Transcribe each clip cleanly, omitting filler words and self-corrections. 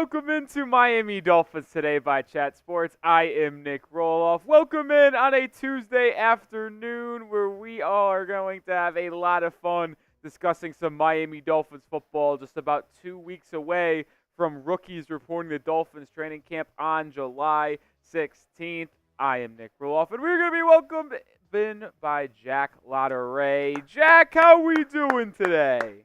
welcome into Miami Dolphins Today by Chat Sports. I am Nic Rohloff. Welcome in on a Tuesday afternoon where we are going to have a lot of fun discussing some Miami Dolphins football just about 2 weeks away from rookies reporting the Dolphins training camp on July 16th. I am Nic Rohloff, and we're going to be welcomed in by Jack Lotteray. Jack, how we doing today?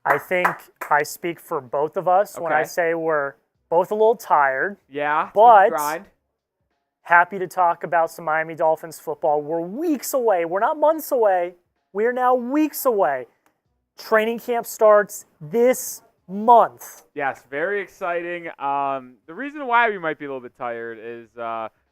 I think I speak for both of us when I Okay. say we're both a little tired, Yeah, but grind. happy to talk about some Miami Dolphins football. We're weeks away. We're not months away. We are now weeks away. Training camp starts this month. Yes, very exciting. The reason why we might be a little bit tired is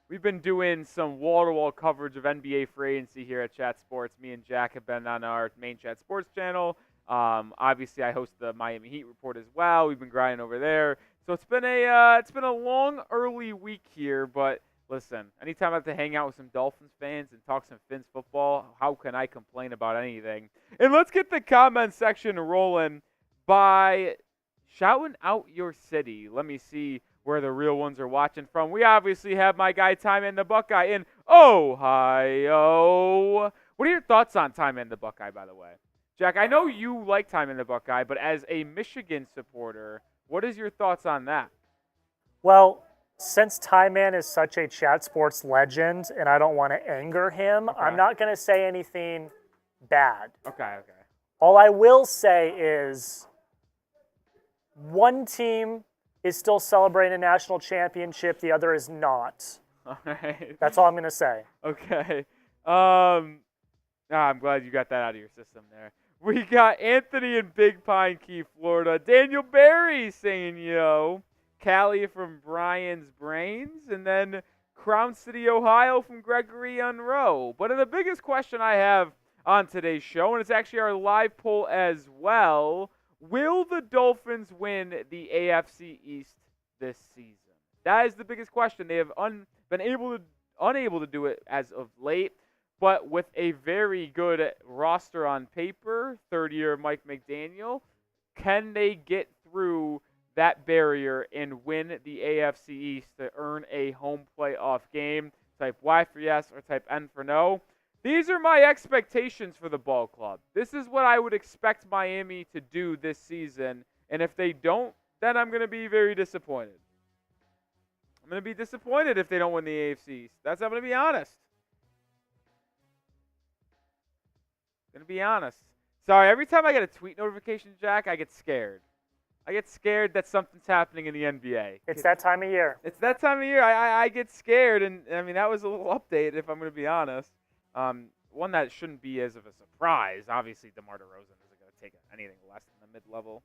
we've been doing some wall-to-wall coverage of NBA free agency here at Chat Sports. Me and Jack have been on our main Chat Sports channel. Obviously, I host the Miami Heat Report as well. We've been grinding over there, so it's been a long early week here. But listen, anytime I have to hang out with some Dolphins fans and talk some Fins football, how can I complain about anything? And let's get the comment section rolling by shouting out your city. Let me see where the real ones are watching from. We obviously have my guy Time and the Buckeye in Ohio. What are your thoughts on Time and the Buckeye, by the way? Jack, I know you like Time in the Buckeye, but as a Michigan supporter, what is your thoughts on that? Well, since Ty Man is such a Chat Sports legend and I don't want to anger him, Okay. I'm not going to say anything bad. Okay. All I will say is one team is still celebrating a national championship, the other is not. All right. That's all I'm going to say. Okay. I'm glad you got that out of your system there. We got Anthony in Big Pine Key, Florida. Daniel Barry saying yo. Callie from Brian's Brains. And then Crown City, Ohio from Gregory Unroe. But the biggest question I have on today's show, and it's actually our live poll as well, will the Dolphins win the AFC East this season? That is the biggest question. They have been unable to do it as of late. But with a very good roster on paper, third year of Mike McDaniel, can they get through that barrier and win the AFC East to earn a home playoff game? Type Y for yes or type N for no. These are my expectations for the ball club. This is what I would expect Miami to do this season. And if they don't, then I'm going to be very disappointed. I'm going to be disappointed if they don't win the AFC East. I'm going to be honest. Gonna be honest. Sorry, every time I get a tweet notification, Jack, I get scared. I get scared that something's happening in the NBA. It's that time of year. It's that time of year. I get scared, and I mean that was a little update, if I'm gonna be honest. One that shouldn't be as of a surprise. Obviously, DeMar DeRozan isn't gonna take anything less than the mid-level.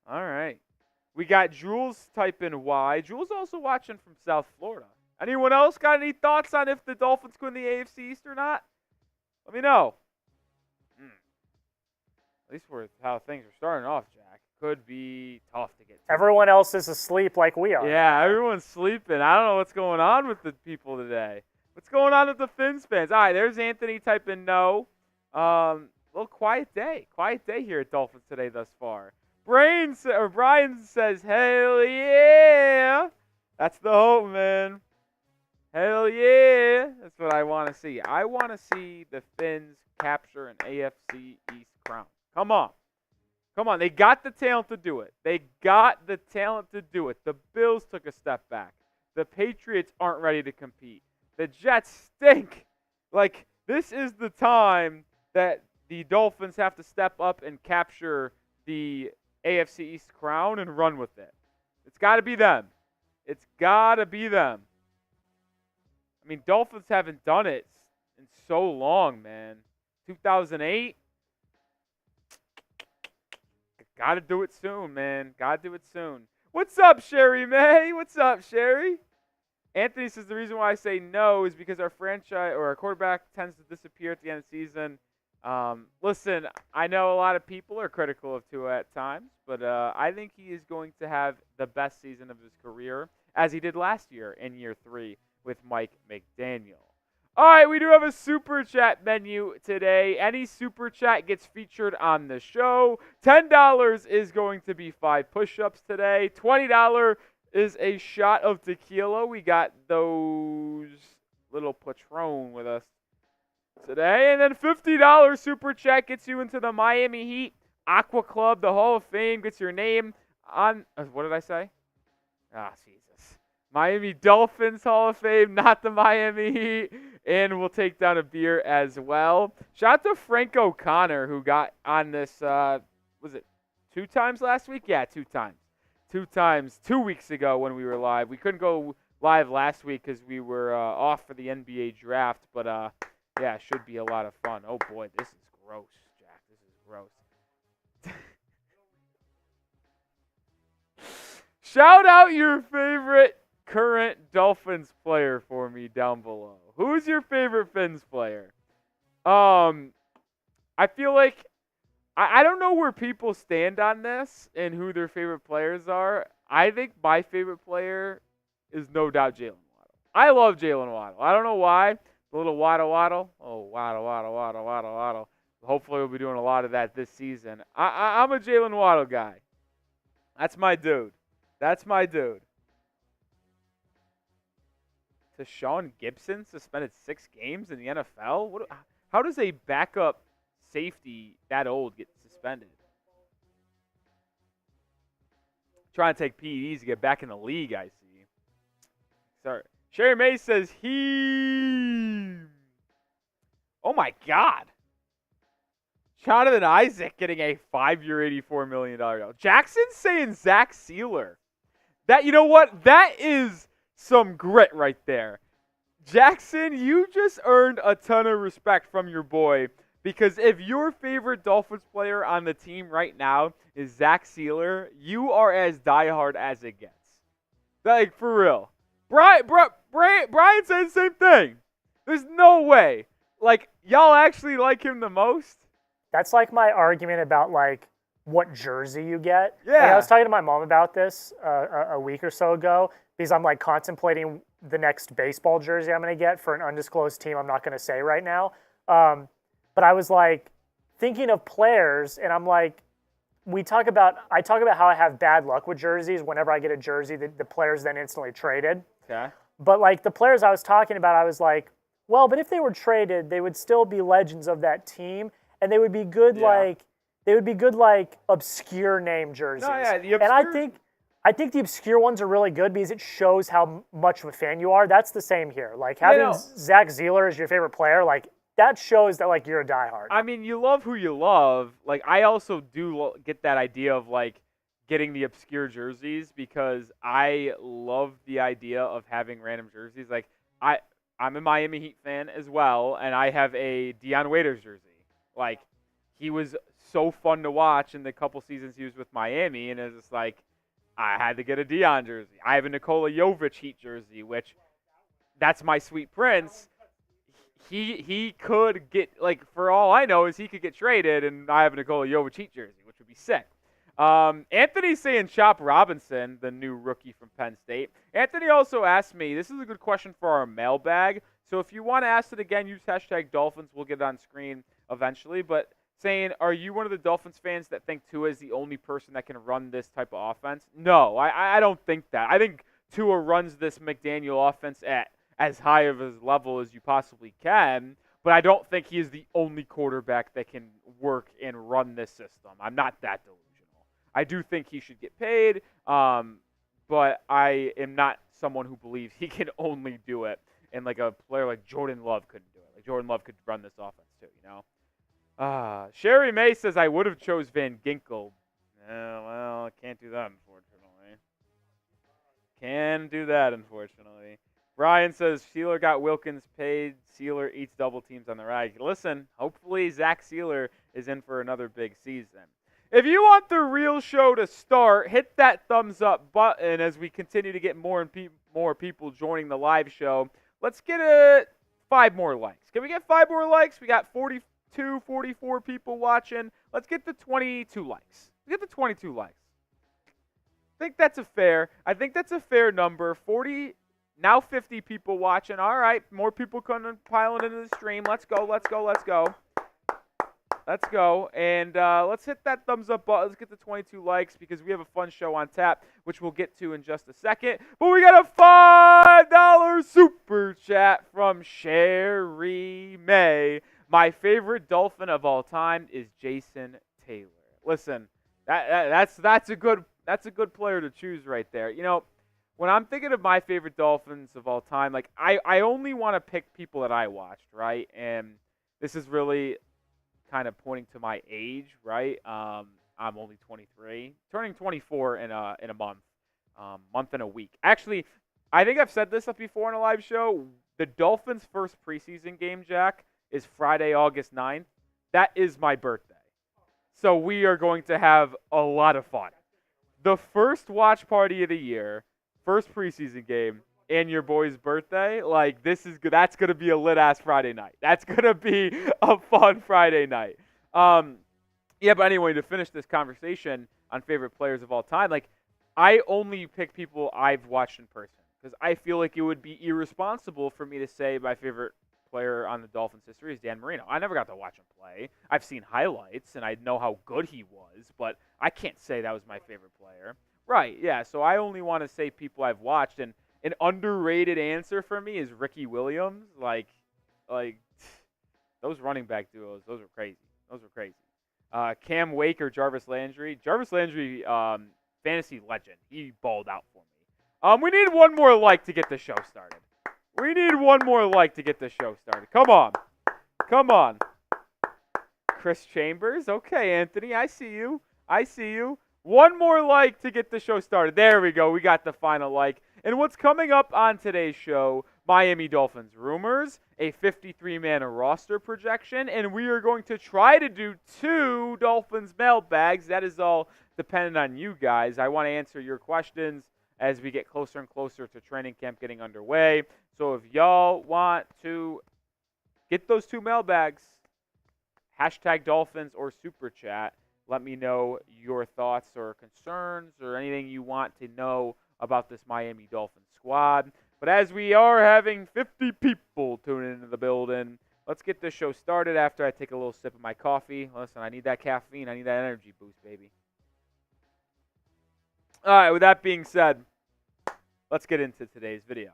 All right. We got Jules typing Y. Jules also watching from South Florida. Anyone else got any thoughts on if the Dolphins win the AFC East or not? Let me know. At least for how things are starting off, Jack. Could be tough to get to. Everyone else is asleep like we are. Yeah, everyone's sleeping. I don't know what's going on with the people today. What's going on with the Fins fans? All right, there's Anthony typing no. Little quiet day. Quiet day here at Dolphins Today thus far. Brian says, hell yeah. That's the hope, man. Hell yeah. That's what I want to see. I want to see the Fins capture an AFC East crown. Come on. They got the talent to do it. The Bills took a step back. The Patriots aren't ready to compete. The Jets stink. Like, this is the time that the Dolphins have to step up and capture the AFC East crown and run with it. It's got to be them. I mean, Dolphins haven't done it in so long, man. 2008. Got to do it soon, man. What's up, Sherry May? What's up, Sherry? Anthony says the reason why I say no is because our franchise or our quarterback tends to disappear at the end of the season. Listen, I know a lot of people are critical of Tua at times, but I think he is going to have the best season of his career, as he did last year in year 3 with Mike McDaniel. All right, we do have a super chat menu today. Any super chat gets featured on the show. $10 is going to be 5 push-ups today. $20 is a shot of tequila. We got those little Patron with us today. And then $50 super chat gets you into the Miami Heat Aqua Club, the Hall of Fame. Gets your name on, what did I say? Ah, Jesus. Miami Dolphins Hall of Fame, not the Miami Heat. And we'll take down a beer as well. Shout out to Frank O'Connor, who got on this, was it 2 times last week? Yeah, 2 times. 2 times 2 weeks ago when we were live. We couldn't go live last week because we were off for the NBA draft. But, yeah, it should be a lot of fun. Oh, boy, this is gross, Jack. This is gross. Shout out your favorite current Dolphins player for me down below. Who's your favorite Fins player? I feel like I don't know where people stand on this and who their favorite players are. I think my favorite player is no doubt Jalen Waddle. I love Jalen Waddle. I don't know why. The little waddle. Oh, waddle. Hopefully we'll be doing a lot of that this season. I'm a Jalen Waddle guy. That's my dude. Sean Gibson suspended 6 games in the NFL? How does a backup safety that old get suspended? Trying to take PEDs to get back in the league, I see. Sorry. Sherry May says Oh my God. Jonathan Isaac getting a 5-year, $84 million deal. Jackson's saying Zach Sealer. That, you know what? That is some grit right there. Jackson, you just earned a ton of respect from your boy, because if your favorite Dolphins player on the team right now is Zach Sealer, you are as diehard as it gets. Like, for real. Brian said the same thing. There's no way. Like, y'all actually like him the most? That's like my argument about, like, what jersey you get. Yeah. Like, I was talking to my mom about this a week or so ago, because I'm, like, contemplating the next baseball jersey I'm going to get for an undisclosed team I'm not going to say right now. But I was, like, thinking of players, and I'm like, I talk about how I have bad luck with jerseys. Whenever I get a jersey, the player's then instantly traded. Okay. But, like, the players I was talking about, I was like, well, but if they were traded, they would still be legends of that team, and they would be good, like, obscure name jerseys. No, yeah, the obscure... And I think the obscure ones are really good because it shows how much of a fan you are. That's the same here. Like, having Zach Sealer as your favorite player, like, that shows that, like, you're a diehard. I mean, you love who you love. Like, I also do get that idea of, like, getting the obscure jerseys, because I love the idea of having random jerseys. Like, I'm a Miami Heat fan as well, and I have a Deion Waiters jersey. Like, he was so fun to watch in the couple seasons he was with Miami, and it's just like, I had to get a Deion jersey. I have a Nikola Jovic Heat jersey, which, that's my sweet prince. He could get, like, for all I know, is he could get traded, and I have a Nikola Jovic Heat jersey, which would be sick. Anthony's saying Chop Robinson, the new rookie from Penn State. Anthony also asked me, this is a good question for our mailbag, so if you want to ask it again, use hashtag Dolphins. We'll get it on screen eventually, but saying, are you one of the Dolphins fans that think Tua is the only person that can run this type of offense? No, I don't think that. I think Tua runs this McDaniel offense at as high of a level as you possibly can, but I don't think he is the only quarterback that can work and run this system. I'm not that delusional. I do think he should get paid, but I am not someone who believes he can only do it, and like a player like Jordan Love couldn't do it. Like, Jordan Love could run this offense too, you know? Sherry May says, I would have chose Van Ginkel. Well, I can't do that, unfortunately. Can't do that, unfortunately. Brian says, Sealer got Wilkins paid. Sealer eats double teams on the ride. Listen, hopefully Zach Sealer is in for another big season. If you want the real show to start, hit that thumbs up button as we continue to get more and more people joining the live show. Let's get 5 more likes. Can we get 5 more likes? We got 42, 44 people watching. Let's get to 22 likes. Get to 22 likes. I think that's a fair number. 49 Now 50 people watching. All right, more people coming piling into the stream. Let's go. Let's go. And let's hit that thumbs up button. Let's get to 22 likes because we have a fun show on tap, which we'll get to in just a second. But we got a $5 super chat from Sherry May. My favorite Dolphin of all time is Jason Taylor. Listen, that's a good player to choose right there. You know, when I'm thinking of my favorite Dolphins of all time, like I only want to pick people that I watched, right? And this is really kind of pointing to my age, right? I'm only 23, turning 24 in a month and a week. Actually, I think I've said this before in a live show. The Dolphins' first preseason game, Jack, is Friday, August 9th. That is my birthday. So we are going to have a lot of fun. The first watch party of the year, first preseason game, and your boy's birthday, like, this is good. That's going to be a lit-ass Friday night. That's going to be a fun Friday night. Yeah, but anyway, to finish this conversation on favorite players of all time, like, I only pick people I've watched in person because I feel like it would be irresponsible for me to say my favorite player on the Dolphins' history is Dan Marino. I never got to watch him play. I've seen highlights, and I know how good he was, but I can't say that was my favorite player. Right, yeah, so I only want to say people I've watched, and an underrated answer for me is Ricky Williams. Like those running back duos, those are crazy. Cam Wake or Jarvis Landry. Jarvis Landry, fantasy legend. He balled out for me. We need one more like to get the show started. Come on. Chris Chambers. Okay, Anthony, I see you. One more like to get the show started. There we go. We got the final like. And what's coming up on today's show, Miami Dolphins rumors, a 53-man roster projection, and we are going to try to do 2 Dolphins mailbags. That is all dependent on you guys. I want to answer your questions as we get closer and closer to training camp getting underway. So if y'all want to get those 2 mailbags, hashtag Dolphins or Super Chat. Let me know your thoughts or concerns or anything you want to know about this Miami Dolphins squad. But as we are having 50 people tuning into the building, let's get this show started after I take a little sip of my coffee. Listen, I need that caffeine. I need that energy boost, baby. All right, with that being said, let's get into today's video.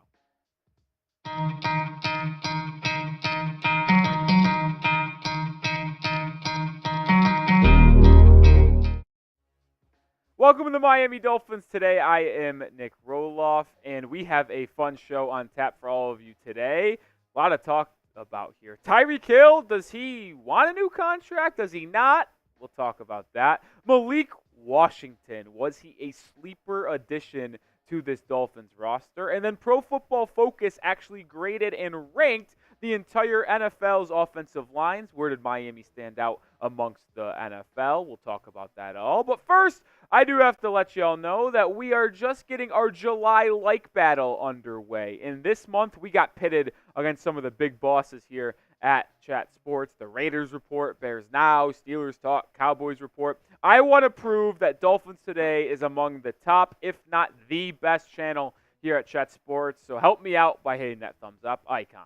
Welcome to the Miami Dolphins Today. I am Nic Rohloff, and we have a fun show on tap for all of you today. A lot of talk about here. Tyreek Hill, does he want a new contract? Does he not? We'll talk about that. Malik Washington, was he a sleeper addition to this Dolphins roster? And then Pro Football Focus actually graded and ranked the entire NFL's offensive lines. Where did Miami stand out amongst the NFL? We'll talk about that all. But first, I do have to let y'all know that we are just getting our July like battle underway. And this month, we got pitted against some of the big bosses here at Chat Sports. The Raiders Report, Bears Now, Steelers Talk, Cowboys Report. I want to prove that Dolphins Today is among the top, if not the best channel here at Chat Sports. So help me out by hitting that thumbs up icon.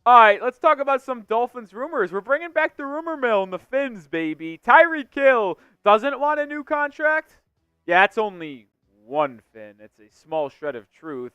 All right, let's talk about some Dolphins rumors. We're bringing back the rumor mill and the Fins, baby. Tyreek Hill doesn't want a new contract? Yeah, that's only one Fin. It's a small shred of truth.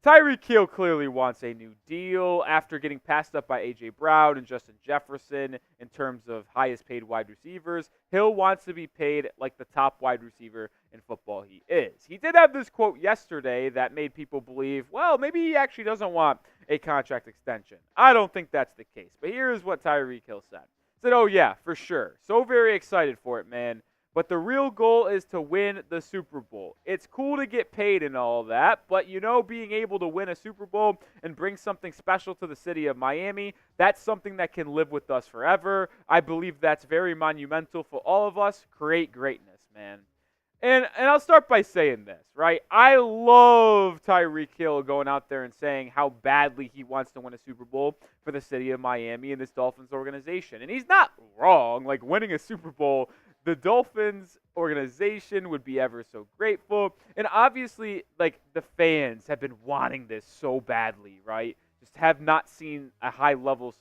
Tyreek Hill clearly wants a new deal after getting passed up by A.J. Brown and Justin Jefferson in terms of highest paid wide receivers. Hill wants to be paid like the top wide receiver in football he is. He did have this quote yesterday that made people believe, well, maybe he actually doesn't want a contract extension. I don't think that's the case. But here's what Tyreek Hill said. He said, oh, yeah, for sure. So very excited for it, man. But the real goal is to win the Super Bowl. It's cool to get paid and all that, but you know, being able to win a Super Bowl and bring something special to the city of Miami, that's something that can live with us forever. I believe that's very monumental for all of us. Create greatness, man. And I'll start by saying this, right? I love Tyreek Hill going out there and saying how badly he wants to win a Super Bowl for the city of Miami and this Dolphins organization. And he's not wrong. Like, winning a Super Bowl, the Dolphins organization would be ever so grateful. And obviously, like, the fans have been wanting this so badly, right? Just have not seen a high level of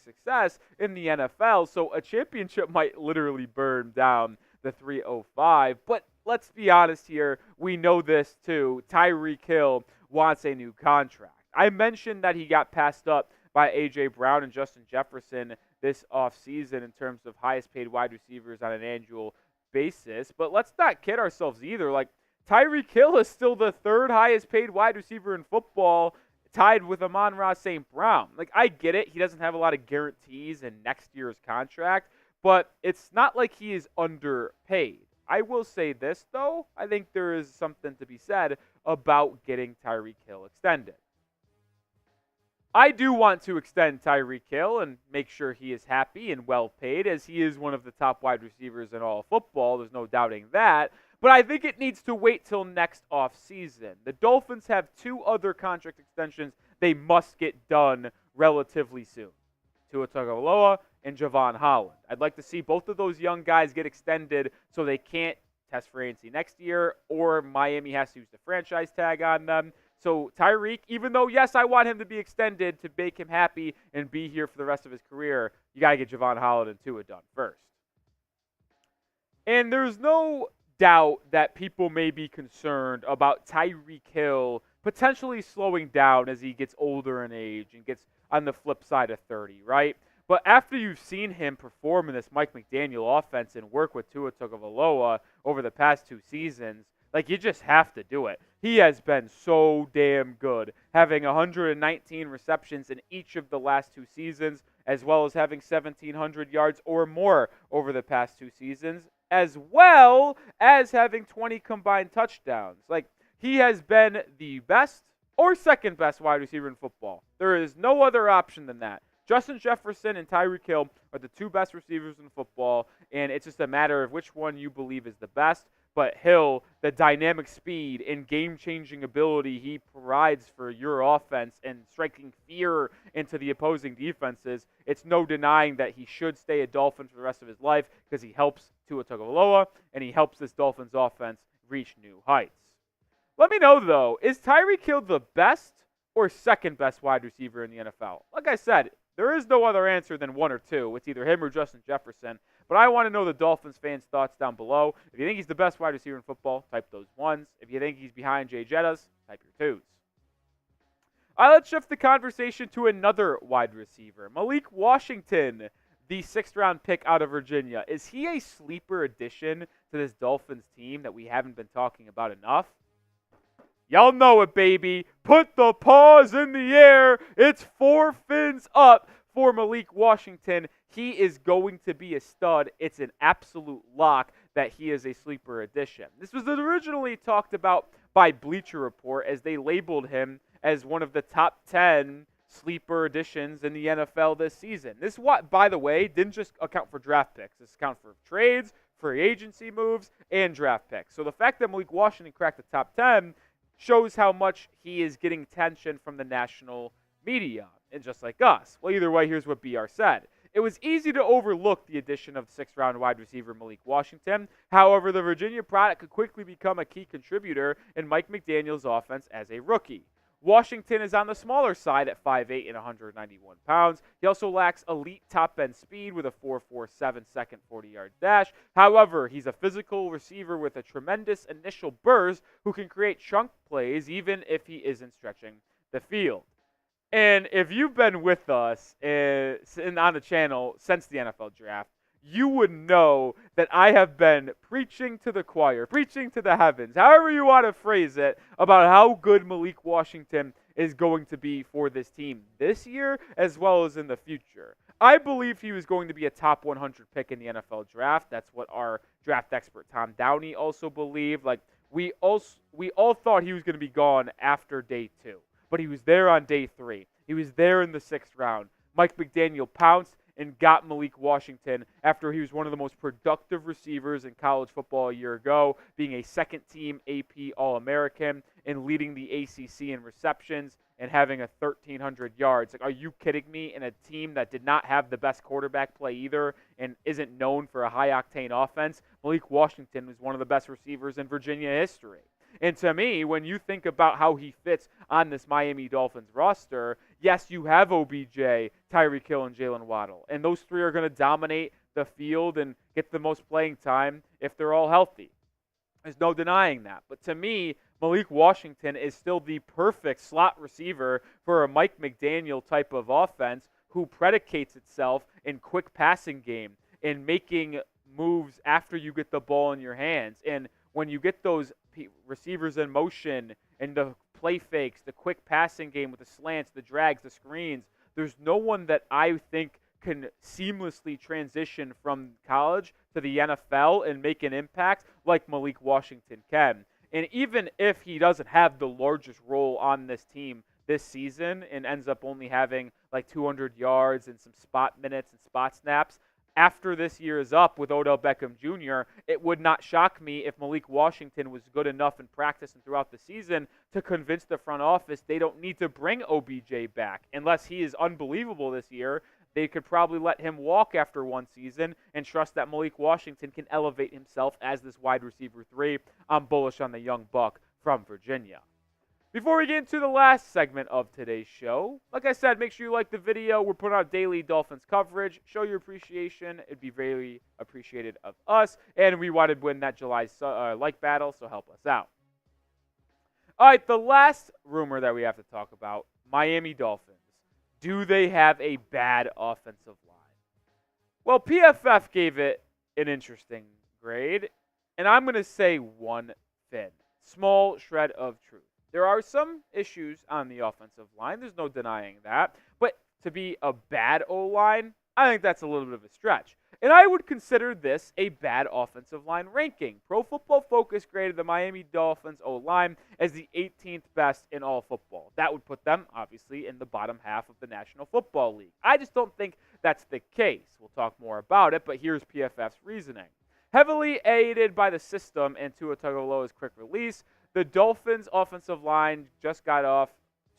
success in the NFL. So a championship might literally burn down the 305. But let's be honest here. We know this too. Tyreek Hill wants a new contract. I mentioned that he got passed up by A.J. Brown and Justin Jefferson this offseason in terms of highest paid wide receivers on an annual basis. But let's not kid ourselves either. Like, Tyreek Hill is still the third highest paid wide receiver in football, tied with Amon-Ra St. Brown. Like, I get it. He doesn't have a lot of guarantees in next year's contract, but it's not like he is underpaid. I will say this, though. I think there is something to be said about getting Tyreek Hill extended. I do want to extend Tyreek Hill and make sure he is happy and well paid, as he is one of the top wide receivers in all of football. There's no doubting that. But I think it needs to wait till next offseason. The Dolphins have two other contract extensions they must get done relatively soon. Tua Tagovailoa and Javon Holland. I'd like to see both of those young guys get extended so they can't test free agency next year, or Miami has to use the franchise tag on them. So Tyreek, even though, yes, I want him to be extended to make him happy and be here for the rest of his career, you got to get Javon Holland and Tua done first. And there's no doubt that people may be concerned about Tyreek Hill potentially slowing down as he gets older in age and gets on the flip side of 30, right? But after you've seen him perform in this Mike McDaniel offense and work with Tua Tagovailoa over the past 2 seasons, like, you just have to do it. He has been so damn good, having 119 receptions in each of the last 2 seasons, as well as having 1,700 yards or more over the past 2 seasons, as well as having 20 combined touchdowns. Like, he has been the best or second best wide receiver in football. There is no other option than that. Justin Jefferson and Tyreek Hill are the 2 best receivers in football, and it's just a matter of which one you believe is the best. But Hill, the dynamic speed and game-changing ability he provides for your offense and striking fear into the opposing defenses, it's no denying that he should stay a Dolphin for the rest of his life because he helps Tua Tagovailoa and he helps this Dolphins offense reach new heights. Let me know, though, is Tyreek Hill the best or second best wide receiver in the NFL? Like I said, there is no other answer than 1 or 2. It's either him or Justin Jefferson. But I want to know the Dolphins fans' thoughts down below. If you think he's the best wide receiver in football, type those 1s. If you think he's behind Jay Jettas, type your 2s. All right, let's shift the conversation to another wide receiver. Malik Washington, the 6th-round pick out of Virginia. Is he a sleeper addition to this Dolphins team that we haven't been talking about enough? Y'all know it, baby. Put the paws in the air. It's 4 fins up for Malik Washington. He is going to be a stud. It's an absolute lock that he is a sleeper addition. This was originally talked about by Bleacher Report as they labeled him as one of the top 10 sleeper additions in the NFL this season. This, by the way, didn't just account for draft picks. This accounts for trades, free agency moves, and draft picks. So the fact that Malik Washington cracked the top 10 shows how much he is getting attention from the national media, and just like us. Well, either way, here's what BR said. It was easy to overlook the addition of 6th-round wide receiver Malik Washington. However, the Virginia product could quickly become a key contributor in Mike McDaniel's offense as a rookie. Washington is on the smaller side at 5'8" and 191 pounds. He also lacks elite top-end speed with a 4.47 second 40-yard dash. However, he's a physical receiver with a tremendous initial burst who can create chunk plays even if he isn't stretching the field. And if you've been with us and on the channel since the NFL draft, you would know that I have been preaching to the choir, preaching to the heavens, however you want to phrase it, about how good Malik Washington is going to be for this team this year as well as in the future. I believe he was going to be a top 100 pick in the NFL draft. That's what our draft expert Tom Downey also believed. Like, we all thought he was going to be gone after day 2, but he was there on day 3. He was there in the 6th round. Mike McDaniel pounced and got Malik Washington after he was one of the most productive receivers in college football a year ago, being a second-team AP All-American and leading the ACC in receptions and having a 1,300 yards. Like, are you kidding me? In a team that did not have the best quarterback play either and isn't known for a high-octane offense, Malik Washington was one of the best receivers in Virginia history. And to me, when you think about how he fits on this Miami Dolphins roster, yes, you have OBJ, Tyreek Hill, and Jalen Waddle. And those three are going to dominate the field and get the most playing time if they're all healthy. There's no denying that. But to me, Malik Washington is still the perfect slot receiver for a Mike McDaniel type of offense who predicates itself in quick passing game, in making moves after you get the ball in your hands. And when you get those receivers in motion and the play fakes, the quick passing game with the slants, the drags, the screens, there's no one that I think can seamlessly transition from college to the NFL and make an impact like Malik Washington can. And even if he doesn't have the largest role on this team this season and ends up only having like 200 yards and some spot minutes and spot snaps, after this year is up with Odell Beckham Jr., it would not shock me if Malik Washington was good enough in practice and throughout the season to convince the front office they don't need to bring OBJ back. Unless he is unbelievable this year, they could probably let him walk after one season and trust that Malik Washington can elevate himself as this wide receiver 3. I'm bullish on the young buck from Virginia. Before we get into the last segment of today's show, like I said, make sure you like the video. We're putting out daily Dolphins coverage. Show your appreciation. It'd be very appreciated of us. And we wanted to win that July like battle, so help us out. All right, the last rumor that we have to talk about, Miami Dolphins. Do they have a bad offensive line? Well, PFF gave it an interesting grade, and I'm going to say one fin. Small shred of truth. There are some issues on the offensive line. There's no denying that. But to be a bad O-line, I think that's a little bit of a stretch. And I would consider this a bad offensive line ranking. Pro Football Focus graded the Miami Dolphins O-line as the 18th best in all football. That would put them, obviously, in the bottom half of the National Football League. I just don't think that's the case. We'll talk more about it, but here's PFF's reasoning. Heavily aided by the system and Tua Tagovailoa's quick release, the Dolphins' offensive line just got off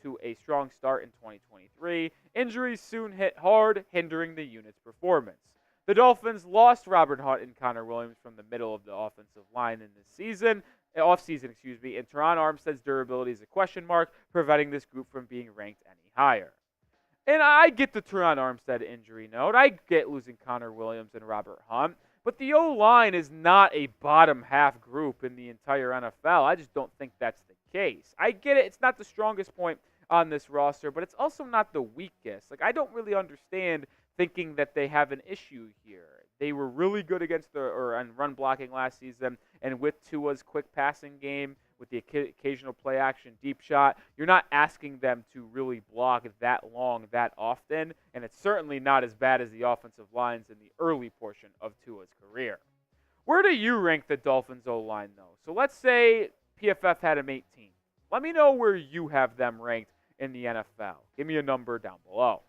to a strong start in 2023. Injuries soon hit hard, hindering the unit's performance. The Dolphins lost Robert Hunt and Connor Williams from the middle of the offensive line in this offseason, and Teron Armstead's durability is a question mark, preventing this group from being ranked any higher. And I get the Teron Armstead injury note. I get losing Connor Williams and Robert Hunt. But the O-line is not a bottom half group in the entire NFL. I just don't think that's the case. I get it. It's not the strongest point on this roster, but it's also not the weakest. Like, I don't really understand thinking that they have an issue here. They were really good against on run blocking last season, and with Tua's quick passing game, with the occasional play action deep shot, you're not asking them to really block that long that often, and it's certainly not as bad as the offensive lines in the early portion of Tua's career. Where do you rank the Dolphins O-line, though? So let's say PFF had them 18. Let me know where you have them ranked in the NFL. Give me a number down below.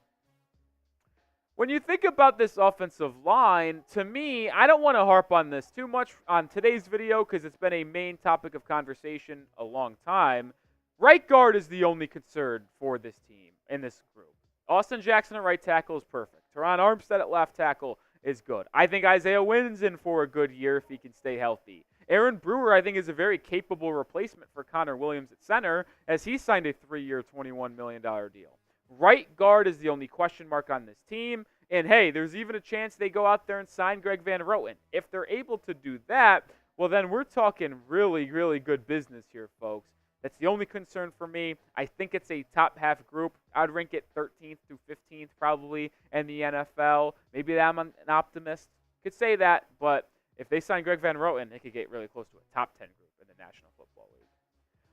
When you think about this offensive line, to me, I don't want to harp on this too much on today's video because it's been a main topic of conversation a long time. Right guard is the only concern for this team in this group. Austin Jackson at right tackle is perfect. Teron Armstead at left tackle is good. I think Isaiah Wynn's in for a good year if he can stay healthy. Aaron Brewer, I think, is a very capable replacement for Connor Williams at center as he signed a 3-year, $21 million deal. Right guard is the only question mark on this team. And, hey, there's even a chance they go out there and sign Greg Van Roten. If they're able to do that, well, then we're talking really, really good business here, folks. That's the only concern for me. I think it's a top half group. I'd rank it 13th through 15th probably in the NFL. Maybe I'm an optimist. Could say that, but if they sign Greg Van Roten, they could get really close to a top 10 group in the National Football League.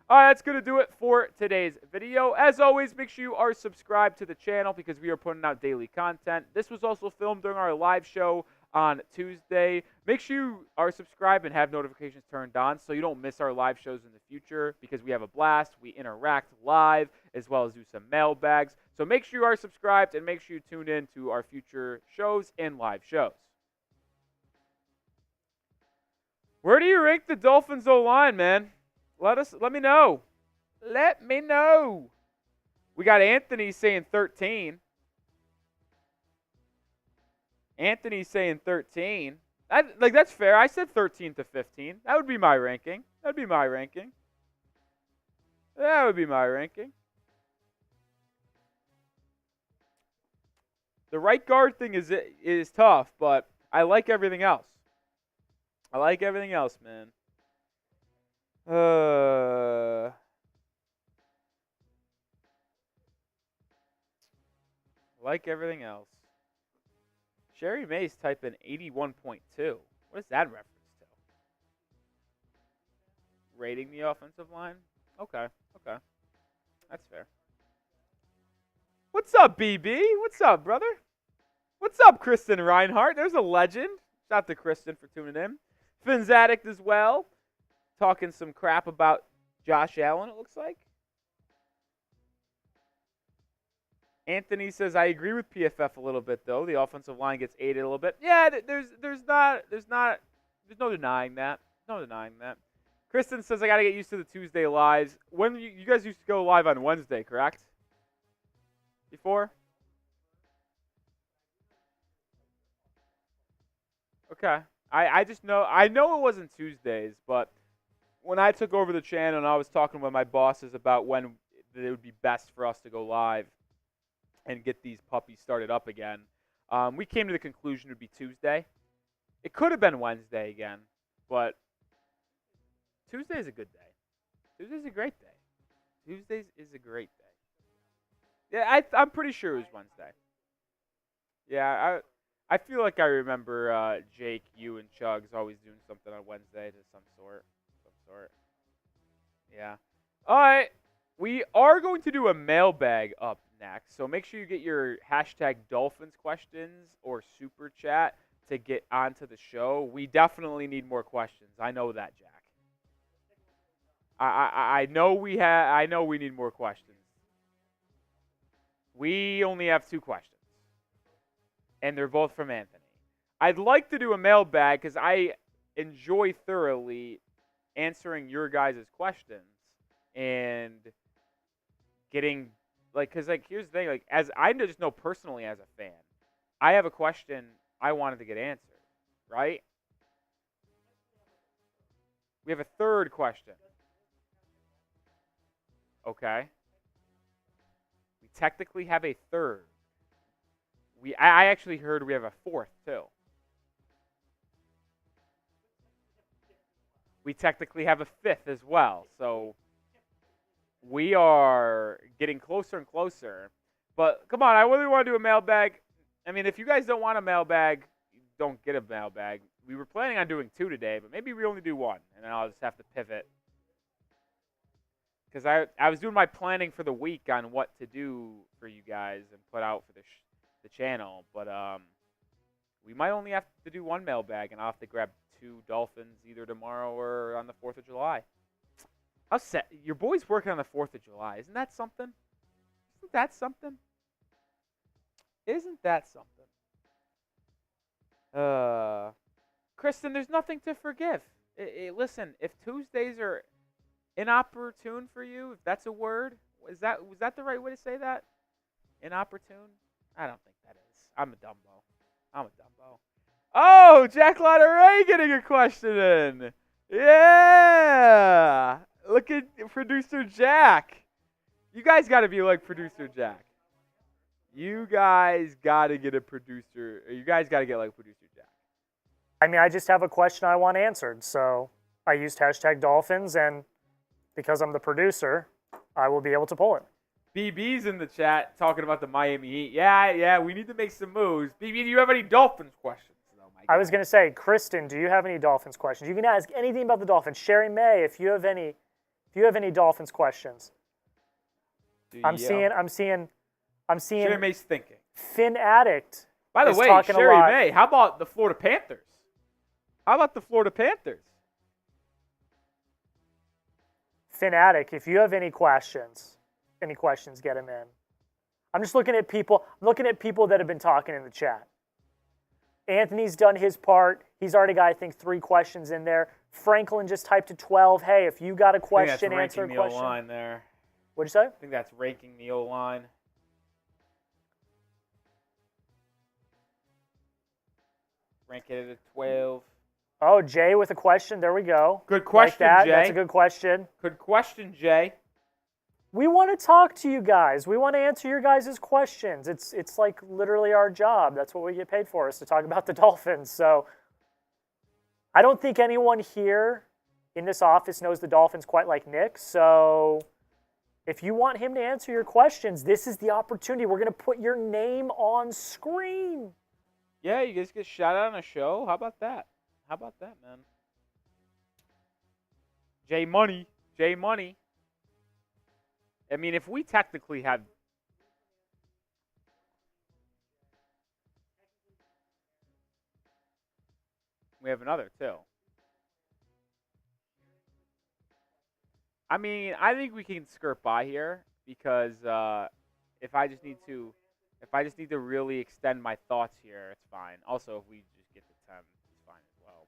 All right, that's going to do it for today's video. As always, make sure you are subscribed to the channel because we are putting out daily content. This was also filmed during our live show on Tuesday. Make sure you are subscribed and have notifications turned on so you don't miss our live shows in the future because we have a blast. We interact live as well as do some mailbags. So make sure you are subscribed and make sure you tune in to our future shows and live shows. Where do you rank the Dolphins O-line, man? Let me know. Let me know. We got Anthony saying 13. Anthony's saying 13. That's fair. I said 13 to 15. That would be my ranking. That would be my ranking. The right guard thing is tough, but I like everything else. Man. Like everything else. Sherry May's typing 81.2. What is that reference to? Rating the offensive line? Okay. That's fair. What's up, BB? What's up, brother? What's up, Kristen Reinhardt? There's a legend. Shout out to Kristen for tuning in. Finn's Addict as well. Talking some crap about Josh Allen, it looks like. Anthony says, I agree with PFF a little bit, though. The offensive line gets aided a little bit. Yeah, there's no denying that. Kristen says, I got to get used to the Tuesday lives. When you guys used to go live on Wednesday, correct? Before? Okay. I just know, I know it wasn't Tuesdays, but when I took over the channel and I was talking with my bosses about when it would be best for us to go live and get these puppies started up again, we came to the conclusion it would be Tuesday. It could have been Wednesday again, but Tuesday is a good day. Tuesday's a great day. Tuesdays is a great day. Yeah, I'm pretty sure it was Wednesday. Yeah, I feel like I remember Jake, you, and Chugs always doing something on Wednesday to some sort. Yeah. All right. We are going to do a mailbag up next, so make sure you get your hashtag Dolphins questions or super chat to get onto the show. We definitely need more questions. I know that, Jack. I know we need more questions. We only have 2 questions, and they're both from Anthony. I'd like to do a mailbag because I enjoy thoroughly answering your guys' questions and getting, because here's the thing, as I just know personally as a fan, I have a question I wanted to get answered, right? We have a third question. Okay. We technically have a third. I actually heard we have a fourth, too. We technically have a fifth as well. So we are getting closer and closer. But come on, I really want to do a mailbag. I mean, if you guys don't want a mailbag, you don't get a mailbag. We were planning on doing 2 today, but maybe we only do 1, and then I'll just have to pivot. Because I was doing my planning for the week on what to do for you guys and put out for the channel. But we might only have to do 1 mailbag, and I'll have to grab 2 Dolphins either tomorrow or on the 4th of July. How set? Your boy's working on the 4th of July. Isn't that something? Kristen, there's nothing to forgive. Listen, if Tuesdays are inopportune for you, if that's a word, was that the right way to say that? Inopportune? I don't think that is. I'm a Dumbo. Oh, Jack Lotteray getting a question in. Yeah. Look at producer Jack. You guys got to be like producer Jack. You guys got to get like producer Jack. I mean, I just have a question I want answered, so I used hashtag Dolphins, and because I'm the producer, I will be able to pull it. BB's in the chat talking about the Miami Heat. Yeah, we need to make some moves. BB, do you have any Dolphins questions? I was going to say, Kristen, do you have any Dolphins questions? You can ask anything about the Dolphins. Sherry May, if you have any Dolphins questions. I'm seeing Sherry May's thinking. Finn Addict. By the way, Sherry May, how about the Florida Panthers? Finn Addict, if you have any questions, get them in. I'm just looking at people. I'm looking at people that have been talking in the chat. Anthony's done his part. He's already got, I think, 3 questions in there. Franklin just typed to 12. Hey, if you got a question, answer a question. Line there. What'd you say? I think that's ranking the O-line. Rank it at a 12. Oh, Jay with a question. There we go. Good question, like that. Jay. That's a good question. Good question, Jay. We want to talk to you guys. We want to answer your guys' questions. It's like literally our job. That's what we get paid for, is to talk about the Dolphins. So I don't think anyone here in this office knows the Dolphins quite like Nick. So if you want him to answer your questions, this is the opportunity. We're going to put your name on screen. Yeah, you guys get shot out on a show. How about that? How about that, man? J Money. J Money. I mean, if we technically have... We have another, too. I mean, I think we can skirt by here because if I just need to really extend my thoughts here, it's fine. Also, if we just get to 10, it's fine as well.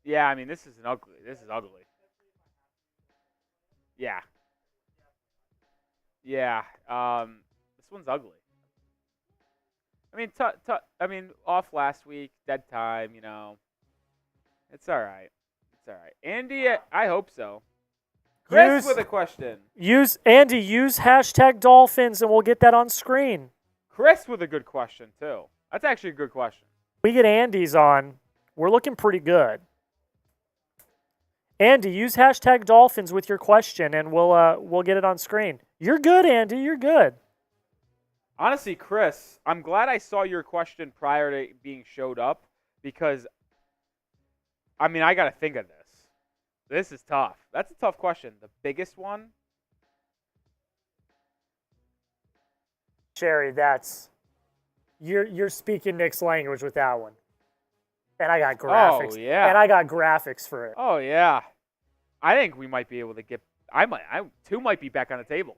Yeah, I mean, this is ugly. This is ugly. Yeah. Yeah. This one's ugly. I mean, off last week, dead time, you know. It's all right. It's all right. Andy, I hope so. Chris with a question. Use hashtag Dolphins and we'll get that on screen. Chris with a good question, too. That's actually a good question. We get Andy's on. We're looking pretty good. Andy, use hashtag Dolphins with your question and we'll get it on screen. You're good, Andy. You're good. Honestly, Chris, I'm glad I saw your question prior to being showed up because, I mean, I got to think of this. This is tough. That's a tough question. The biggest one? Sherry, you're speaking Nick's language with that one. And I got graphics. Oh, yeah. And I got graphics for it. Oh, yeah. I think we might be able to get two might be back on the table.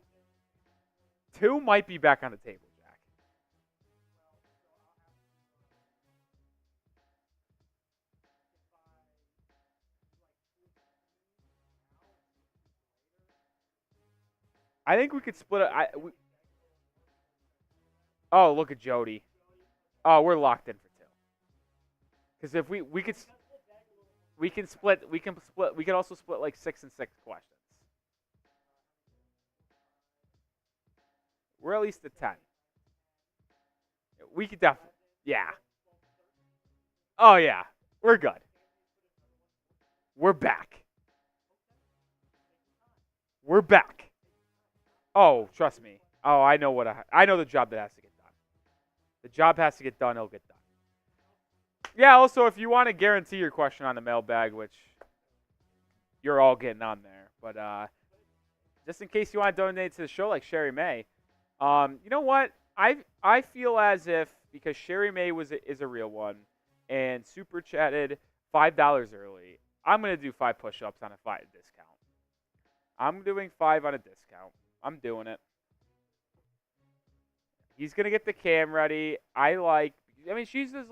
Two might be back on the table, Jack. I think we could split it. Oh, look at Jody. Oh, we're locked in for two. Because if we can split. We can also split like 6 and 6 questions. We're at least at 10. We could definitely. Yeah. Oh yeah, we're good. We're back. We're back. Oh, trust me. Oh, I know I know the job that has to get done. The job has to get done. It'll get done. Yeah. Also, if you want to guarantee your question on the mailbag, which you're all getting on there, but just in case you want to donate to the show, like Sherry May, you know what? I feel as if because Sherry May is a real one and super chatted $5 early, I'm gonna do 5 push-ups on a 5 discount. I'm doing 5 on a discount. I'm doing it. He's gonna get the cam ready. I mean, she's as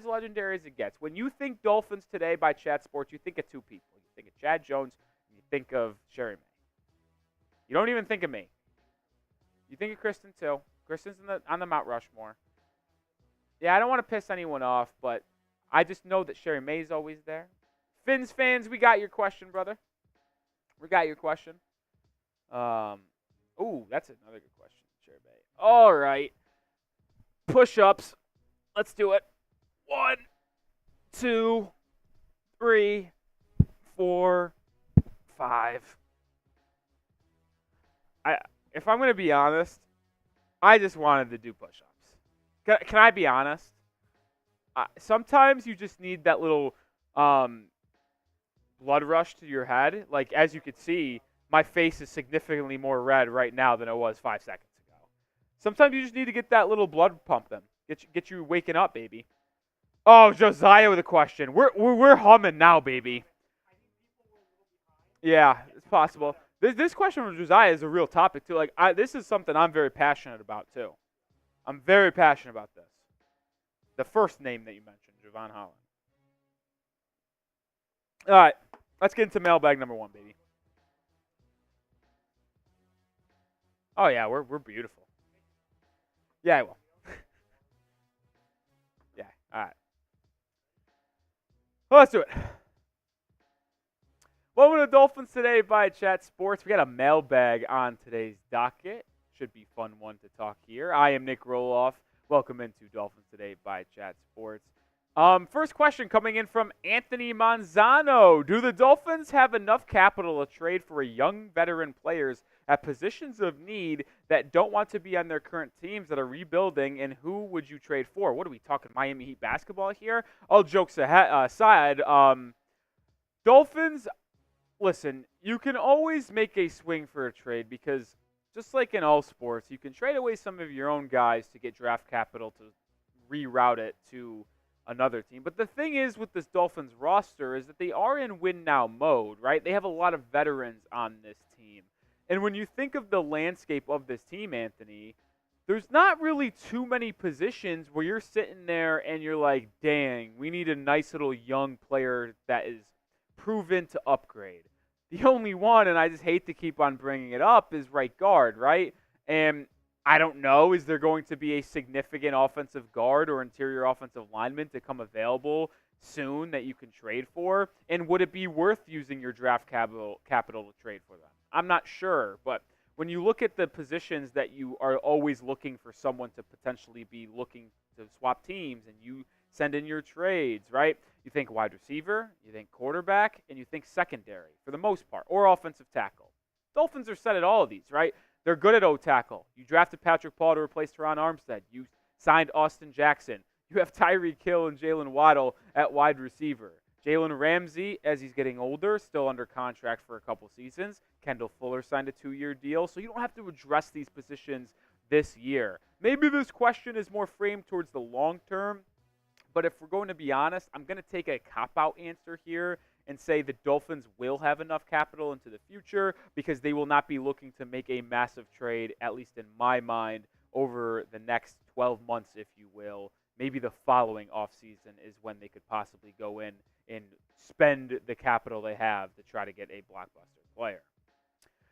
legendary as it gets. When you think Dolphins Today by Chat Sports, you think of 2 people. You think of Chad Jones, and you think of Sherry May. You don't even think of me. You think of Kristen too. Kristen's on the Mount Rushmore. Yeah, I don't want to piss anyone off, but I just know that Sherry May's always there. Finns fans, we got your question, brother. We got your question. Ooh, that's another good question, Sherry May. All right. Push-ups. Let's do it. 1, 2, 3, 4, 5. If I'm going to be honest, I just wanted to do push-ups. Can I be honest? Sometimes you just need that little blood rush to your head. Like, as you can see, my face is significantly more red right now than it was 5 seconds ago. Sometimes you just need to get that little blood pumping. Get you waking up, baby. Oh, Josiah with a question. We're humming now, baby. Yeah, it's possible. This question from Josiah is a real topic too. Like, this is something I'm very passionate about too. I'm very passionate about this. The first name that you mentioned, Javon Holland. All right, let's get into mailbag number 1, baby. Oh yeah, we're beautiful. Yeah, I will. Yeah, all right. Well, let's do it. Welcome to Dolphins Today by Chat Sports. We got a mailbag on today's docket. Should be a fun one to talk here. I am Nic Rohloff. Welcome into Dolphins Today by Chat Sports. First question coming in from Anthony Manzano. Do the Dolphins have enough capital to trade for young veteran players at positions of need that don't want to be on their current teams that are rebuilding, and who would you trade for? What are we talking, Miami Heat basketball here? All jokes aside, Dolphins, listen, you can always make a swing for a trade because just like in all sports, you can trade away some of your own guys to get draft capital to reroute it to another team. But the thing is with this Dolphins roster is that they are in win-now mode, right? They have a lot of veterans on this team. And when you think of the landscape of this team, Anthony, there's not really too many positions where you're sitting there and you're like, dang, we need a nice little young player that is proven to upgrade. The only one, and I just hate to keep on bringing it up, is right guard, right? And I don't know, is there going to be a significant offensive guard or interior offensive lineman to come available soon that you can trade for? And would it be worth using your draft capital to trade for them? I'm not sure, but when you look at the positions that you are always looking for someone to potentially be looking to swap teams and you send in your trades, right? You think wide receiver, you think quarterback, and you think secondary for the most part, or offensive tackle. Dolphins are set at all of these, right? They're good at O-tackle. You drafted Patrick Paul to replace Teron Armstead. You signed Austin Jackson. You have Tyreek Hill and Jalen Waddle at wide receiver. Jalen Ramsey, as he's getting older, still under contract for a couple seasons. Kendall Fuller signed a 2-year deal, so you don't have to address these positions this year. Maybe this question is more framed towards the long term, but if we're going to be honest, I'm going to take a cop-out answer here and say the Dolphins will have enough capital into the future because they will not be looking to make a massive trade, at least in my mind, over the next 12 months, if you will. Maybe the following offseason is when they could possibly go in and spend the capital they have to try to get a blockbuster player.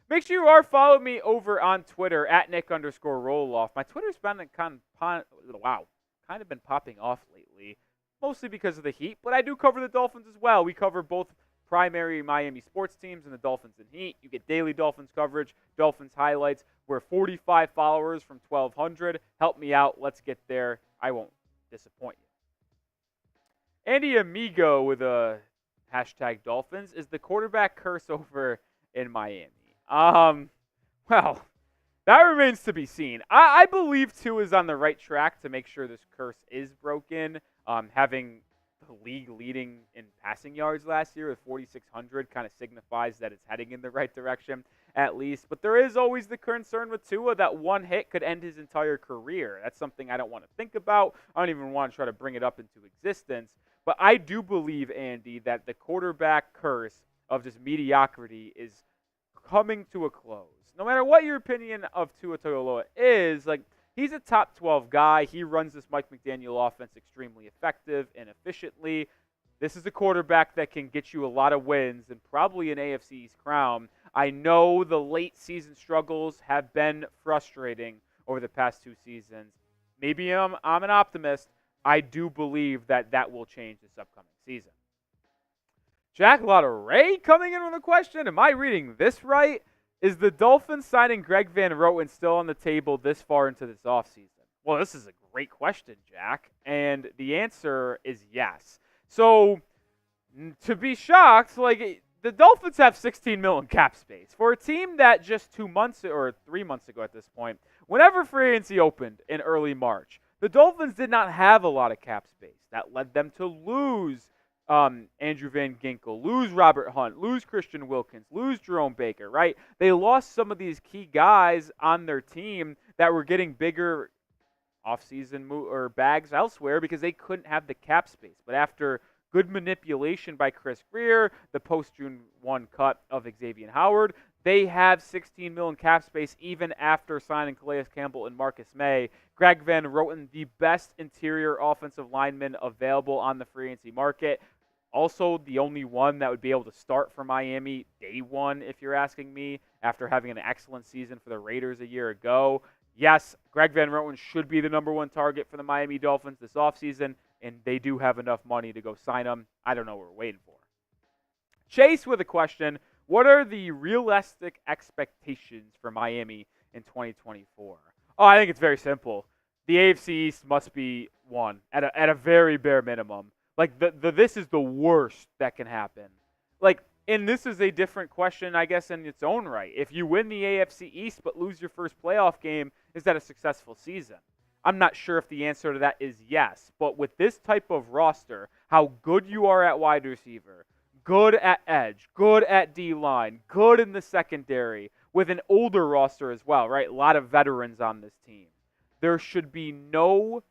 Make sure you are following me over on Twitter at Nic_Rohloff. My Twitter's been kind of been popping off lately, mostly because of the Heat, but I do cover the Dolphins as well. We cover both primary Miami sports teams and the Dolphins and Heat. You get daily Dolphins coverage, Dolphins highlights. We're 45 followers from 1,200. Help me out. Let's get there. I won't disappoint you. Andy Amigo with a hashtag Dolphins. Is the quarterback curse over in Miami? Well, that remains to be seen. I believe Tua is on the right track to make sure this curse is broken. Having the league leading in passing yards last year with 4,600 kind of signifies that it's heading in the right direction at least. But there is always the concern with Tua that one hit could end his entire career. That's something I don't want to think about. I don't even want to try to bring it up into existence. But I do believe, Andy, that the quarterback curse of just mediocrity is coming to a close. No matter what your opinion of Tua Tagovailoa is, like, he's a top 12 guy. He runs this Mike McDaniel offense extremely effective and efficiently. This is a quarterback that can get you a lot of wins and probably an AFC East crown. I know the late season struggles have been frustrating over the past 2 seasons. Maybe I'm an optimist. I do believe that will change this upcoming season. Jack Lotteray coming in with a question. Am I reading this right? Is the Dolphins signing Greg Van Roten still on the table this far into this offseason? Well, this is a great question, Jack. And the answer is yes. So, to be shocked, like, the Dolphins have $16 million cap space. For a team that just 2 months or 3 months ago at this point, whenever free agency opened in early March, the Dolphins did not have a lot of cap space. That led them to lose Andrew Van Ginkel, lose Robert Hunt, lose Christian Wilkins, lose Jerome Baker, right? They lost some of these key guys on their team that were getting bigger offseason bags elsewhere because they couldn't have the cap space. But after good manipulation by Chris Greer, the post-June 1 cut of Xavier Howard. They have $16 million cap space even after signing Calais Campbell and Marcus May. Greg Van Roten, the best interior offensive lineman available on the free agency market. Also, the only one that would be able to start for Miami day one, if you're asking me, after having an excellent season for the Raiders a year ago. Yes, Greg Van Roten should be the number one target for the Miami Dolphins this offseason, and they do have enough money to go sign him. I don't know what we're waiting for. Chase with a question. What are the realistic expectations for Miami in 2024? Oh, I think it's very simple. The AFC East must be won at a very bare minimum. Like, this is the worst that can happen. Like, and this is a different question, I guess, in its own right. If you win the AFC East but lose your first playoff game, is that a successful season? I'm not sure if the answer to that is yes. But with this type of roster, how good you are at wide receiver, good at edge, good at D-line, good in the secondary, with an older roster as well, right? A lot of veterans on this team. There should be no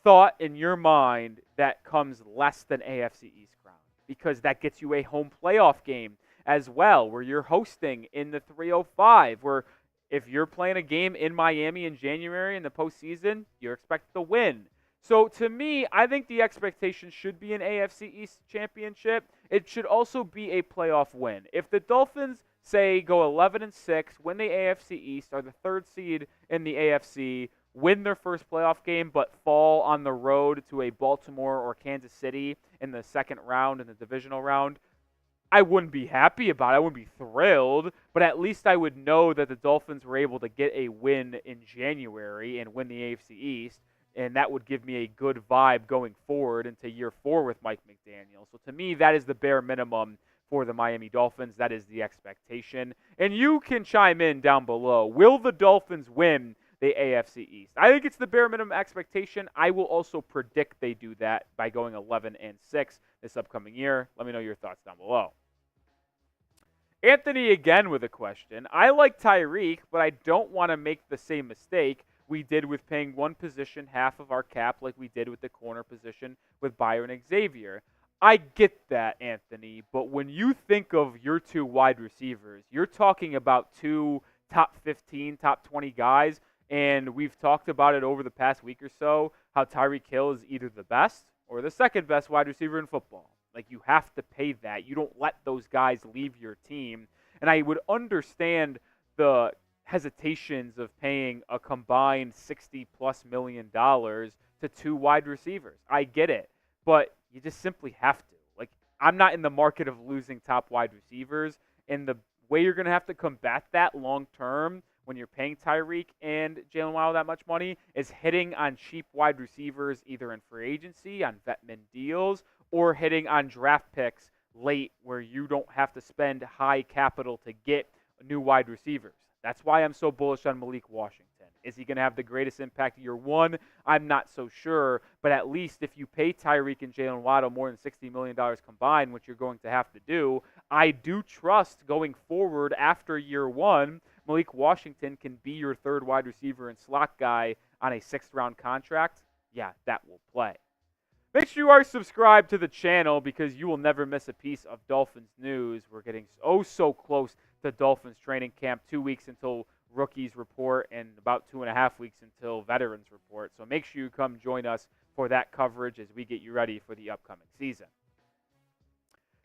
thought in your mind that comes less than AFC East crown, because that gets you a home playoff game as well, where you're hosting in the 305, where if you're playing a game in Miami in January in the postseason, you're expected to win. So to me, I think the expectation should be an AFC East championship. It should also be a playoff win. If the Dolphins, say, go 11-6, win the AFC East, are the third seed in the AFC, win their first playoff game, but fall on the road to a Baltimore or Kansas City in the second round, in the divisional round, I wouldn't be happy about it. I wouldn't be thrilled, but at least I would know that the Dolphins were able to get a win in January and win the AFC East, and that would give me a good vibe going forward into year 4 with Mike McDaniel. So to me, that is the bare minimum for the Miami Dolphins. That is the expectation. And you can chime in down below. Will the Dolphins win the AFC East? I think it's the bare minimum expectation. I will also predict they do that by going 11-6 this upcoming year. Let me know your thoughts down below. Anthony again with a question. I like Tyreek, but I don't want to make the same mistake we did with paying one position half of our cap like we did with the corner position with Byron Xavier. I get that, Anthony, but when you think of your two wide receivers, you're talking about two top 15, top 20 guys, and we've talked about it over the past week or so, how Tyreek Hill is either the best or the second best wide receiver in football. Like, you have to pay that. You don't let those guys leave your team. And I would understand the hesitations of paying a combined $60+ million to two wide receivers. I get it. But you just simply have to. Like, I'm not in the market of losing top wide receivers. And the way you're going to have to combat that long term when you're paying Tyreek and Jalen Waddle that much money is hitting on cheap wide receivers either in free agency, on vet-min deals, or hitting on draft picks late where you don't have to spend high capital to get new wide receivers. That's why I'm so bullish on Malik Washington. Is he going to have the greatest impact year one? I'm not so sure, but at least if you pay Tyreek and Jalen Waddle more than $60 million combined, which you're going to have to do, I do trust going forward after year one, Malik Washington can be your third wide receiver and slot guy on a 6th-round contract. Yeah, that will play. Make sure you are subscribed to the channel because you will never miss a piece of Dolphins news. We're getting so close to Dolphins training camp. 2 weeks until rookies report and about 2.5 weeks until veterans report. So make sure you come join us for that coverage as we get you ready for the upcoming season.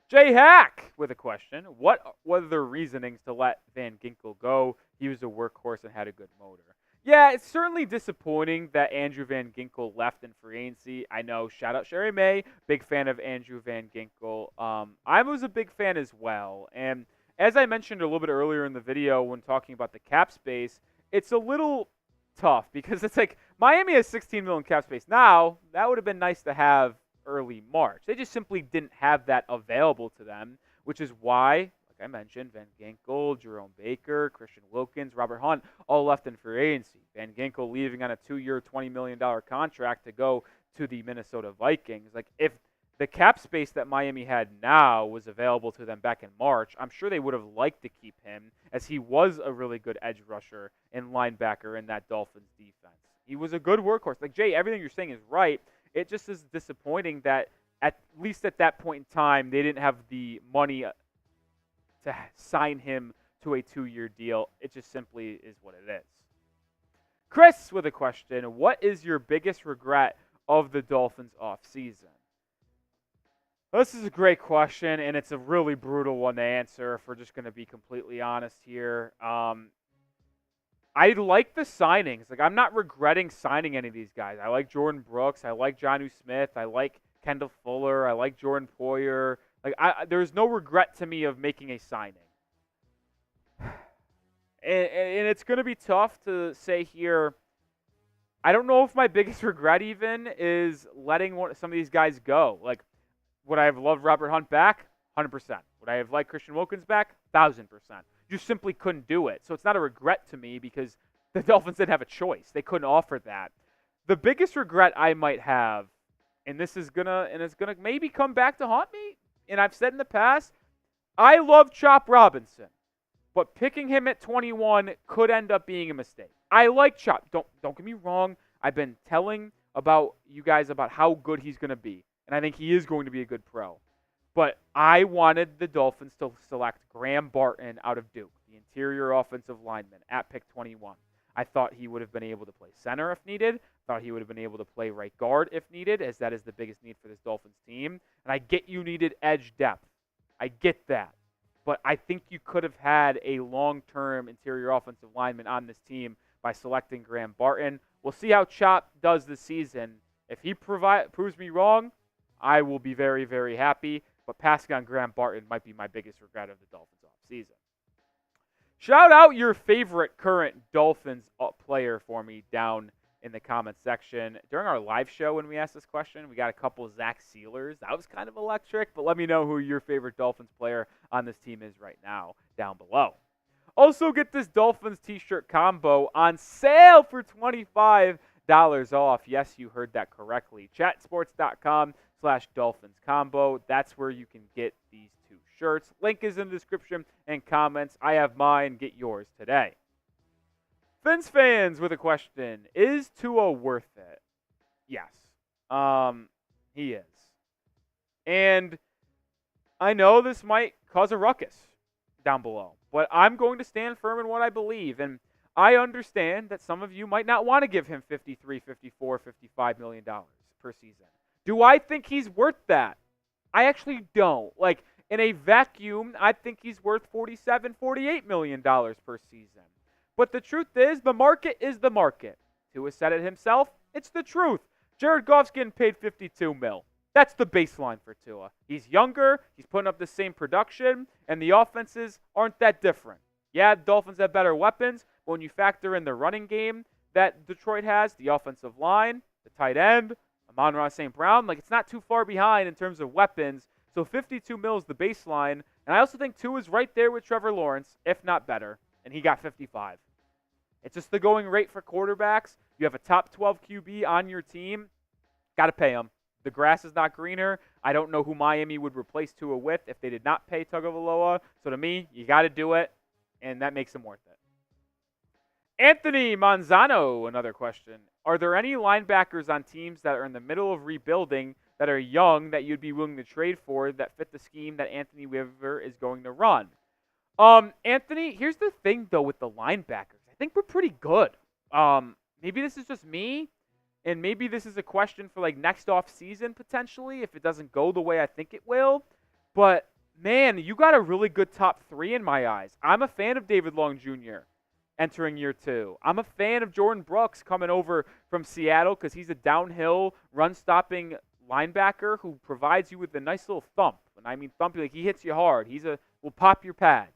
Jay Hack with a question. What were the reasonings to let Van Ginkel go? He was a workhorse and had a good motor. Yeah, it's certainly disappointing that Andrew Van Ginkel left in free agency. I know, shout out Sherry May, big fan of Andrew Van Ginkel. I was a big fan as well. And as I mentioned a little bit earlier in the video when talking about the cap space, it's a little tough because it's like Miami has $16 million cap space now. That would have been nice to have early March. They just simply didn't have that available to them, which is why, like I mentioned, Van Ginkel, Jerome Baker, Christian Wilkins, Robert Hunt, all left in free agency. Van Ginkel leaving on a 2-year, $20 million contract to go to the Minnesota Vikings. Like, if the cap space that Miami had now was available to them back in March, I'm sure they would have liked to keep him, as he was a really good edge rusher and linebacker in that Dolphins defense. He was a good workhorse. Like, Jay, everything you're saying is right. It just is disappointing that at least at that point in time, they didn't have the money to sign him to a 2-year deal. It just simply is what it is. Chris with a question. What is your biggest regret of the Dolphins offseason? This is a great question, and it's a really brutal one to answer if we're just going to be completely honest here. I like the signings. Like, I'm not regretting signing any of these guys. I like Jordan Brooks. I like Jonnu Smith. I like Kendall Fuller. I like Jordan Poyer. Like, there's no regret to me of making a signing. And it's going to be tough to say here. I don't know if my biggest regret even is letting some of these guys go. Like, would I have loved Robert Hunt back? 100%. Would I have liked Christian Wilkins back? 1,000%. You simply couldn't do it. So it's not a regret to me because the Dolphins didn't have a choice. They couldn't offer that. The biggest regret I might have, and it's gonna maybe come back to haunt me, and I've said in the past, I love Chop Robinson, but picking him at 21 could end up being a mistake. I like Chop. Don't get me wrong. I've been telling about you guys about how good he's going to be, and I think he is going to be a good pro. But I wanted the Dolphins to select Graham Barton out of Duke, the interior offensive lineman, at pick 21. I thought he would have been able to play center if needed. Thought he would have been able to play right guard if needed, as that is the biggest need for this Dolphins team. And I get you needed edge depth. I get that. But I think you could have had a long-term interior offensive lineman on this team by selecting Graham Barton. We'll see how Chop does this season. If he proves me wrong, I will be very, very happy. But passing on Graham Barton might be my biggest regret of the Dolphins offseason. Shout out your favorite current Dolphins player for me down in the comments section. During our live show when we asked this question, we got a couple of Zach Sealers. That was kind of electric, but let me know who your favorite Dolphins player on this team is right now down below. Also get this Dolphins t-shirt combo on sale for $25 off. Yes, you heard that correctly. Chatsports.com/Dolphins combo. That's where you can get these two shirts. Link is in the description and comments. I have mine. Get yours today. Fins fans with a question. Is Tua worth it? Yes. He is. And I know this might cause a ruckus down below, but I'm going to stand firm in what I believe. And I understand that some of you might not want to give him $53, $54, $55 million per season. Do I think he's worth that? I actually don't. Like, in a vacuum, I think he's worth $47, $48 million per season. But the truth is, the market is the market. Tua said it himself. It's the truth. Jared Goff's getting paid $52 million. That's the baseline for Tua. He's younger. He's putting up the same production, and the offenses aren't that different. Yeah, the Dolphins have better weapons, but when you factor in the running game that Detroit has, the offensive line, the tight end, Amon-Ra St. Brown, like, it's not too far behind in terms of weapons. So $52 million is the baseline, and I also think Tua is right there with Trevor Lawrence, if not better, and he got 55. It's just the going rate for quarterbacks. You have a top 12 QB on your team, got to pay him. The grass is not greener. I don't know who Miami would replace Tua with if they did not pay Tagovailoa. So to me, you got to do it, and that makes him worth it. Anthony Manzano, another question. Are there any linebackers on teams that are in the middle of rebuilding that are young that you'd be willing to trade for that fit the scheme that Anthony Weaver is going to run? Anthony, here's the thing, though, with the linebackers. I think we're pretty good. Maybe this is just me, and maybe this is a question for, like, next off season potentially if it doesn't go the way I think it will. But, man, you got a really good top three in my eyes. I'm a fan of David Long Jr. entering year 2. I'm a fan of Jordan Brooks coming over from Seattle because he's a downhill, run-stopping linebacker who provides you with a nice little thump. And I mean thump, like, he hits you hard. Will pop your pads.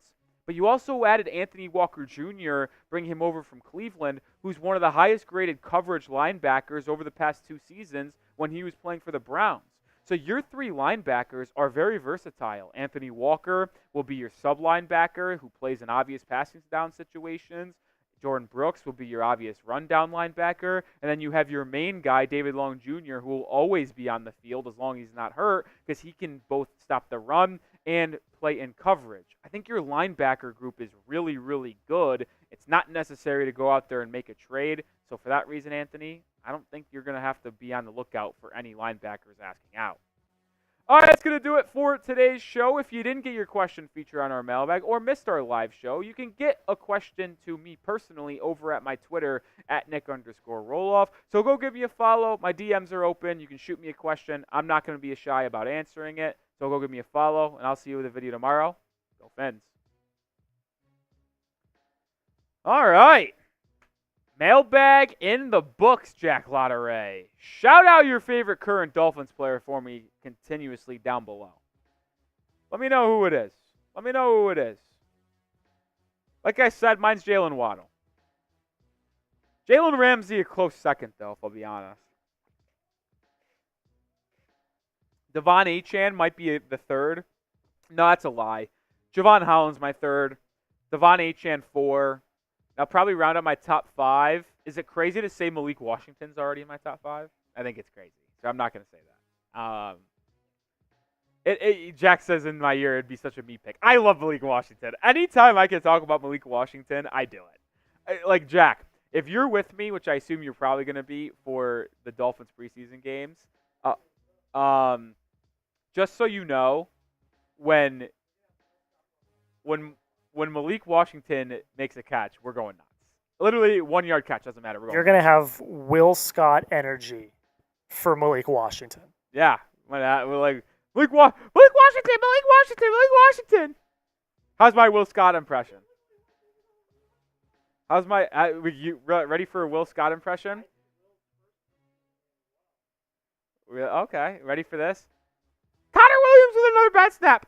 But you also added Anthony Walker Jr., bring him over from Cleveland, who's one of the highest graded coverage linebackers over the past 2 seasons when he was playing for the Browns. So your 3 linebackers are very versatile. Anthony Walker will be your sub linebacker who plays in obvious passing down situations. Jordan Brooks will be your obvious rundown linebacker. And then you have your main guy, David Long Jr., who will always be on the field as long as he's not hurt because he can both stop the run and play in coverage. I think your linebacker group is really, really good. It's not necessary to go out there and make a trade. So for that reason, Anthony, I don't think you're going to have to be on the lookout for any linebackers asking out. All right, that's going to do it for today's show. If you didn't get your question featured on our mailbag or missed our live show, you can get a question to me personally over at my Twitter at Nic_Rohloff. So go give me a follow. My DMs are open. You can shoot me a question. I'm not going to be shy about answering it. So go give me a follow, and I'll see you with a video tomorrow. Go Fins. All right. Mailbag in the books, Jack Lotteray. Shout out your favorite current Dolphins player for me continuously down below. Let me know who it is. Let me know who it is. Like I said, mine's Jalen Waddle. Jalen Ramsey a close second, though, if I'll be honest. Devon Achane might be the third. No, that's a lie. Javon Holland's my third. Devon Achane 4. I'll probably round up my top 5. Is it crazy to say Malik Washington's already in my top 5? I think it's crazy. So I'm not going to say that. Jack says in my ear it'd be such a me pick. I love Malik Washington. Anytime I can talk about Malik Washington, I do it. Like, Jack, if you're with me, which I assume you're probably going to be for the Dolphins preseason games, just so you know, when Malik Washington makes a catch, we're going nuts. Literally 1 yard catch, doesn't matter. You're going to have Will Scott energy for Malik Washington. Yeah. We're like, Malik Washington. How's my Will Scott impression? How's my, you ready for a Will Scott impression? Okay, ready for this? Connor Williams with another bad snap.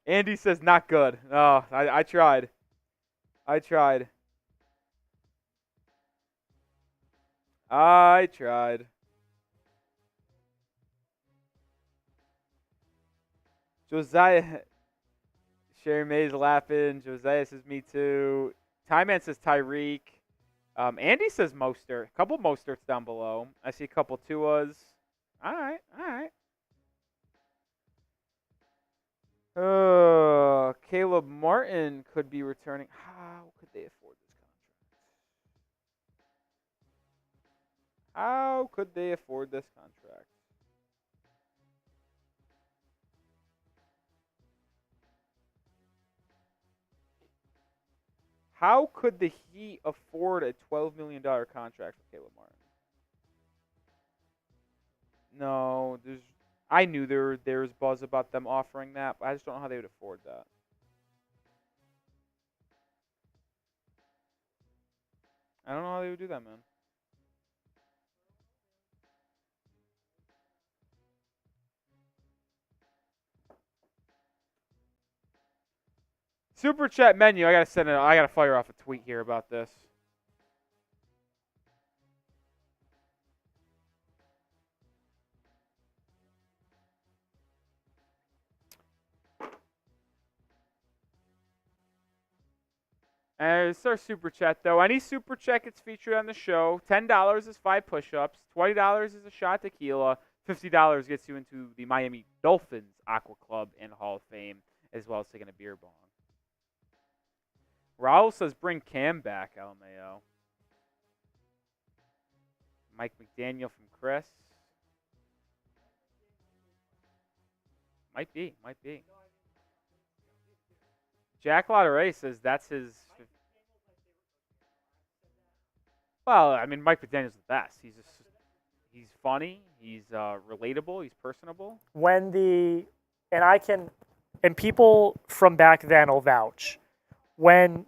Andy says not good. Oh, I tried. Josiah, Sherry May's laughing. Josiah says me too. Tyman says Tyreek. Andy says Mostert. A couple Mosterts down below. I see a couple Tuas. All right. Caleb Martin could be returning. How could they afford this contract? How could they afford this contract? How could the Heat afford a $12 million contract for Caleb Martin? No, I knew there was buzz about them offering that, but I just don't know how they would afford that. I don't know how they would do that, man. Super chat menu. I gotta fire off a tweet here about this. It's our super chat, though. Any super chat gets featured on the show. $10 is 5 push-ups. $20 is a shot tequila. $50 gets you into the Miami Dolphins Aqua Club and Hall of Fame, as well as taking a beer bong. Raul says bring Cam back, LMAO. Mike McDaniel from Chris. Might be. Jack Lotteray says that's his. Well, I mean, Mike McDaniel's the best. He's funny. He's relatable. He's personable. And people from back then will vouch. When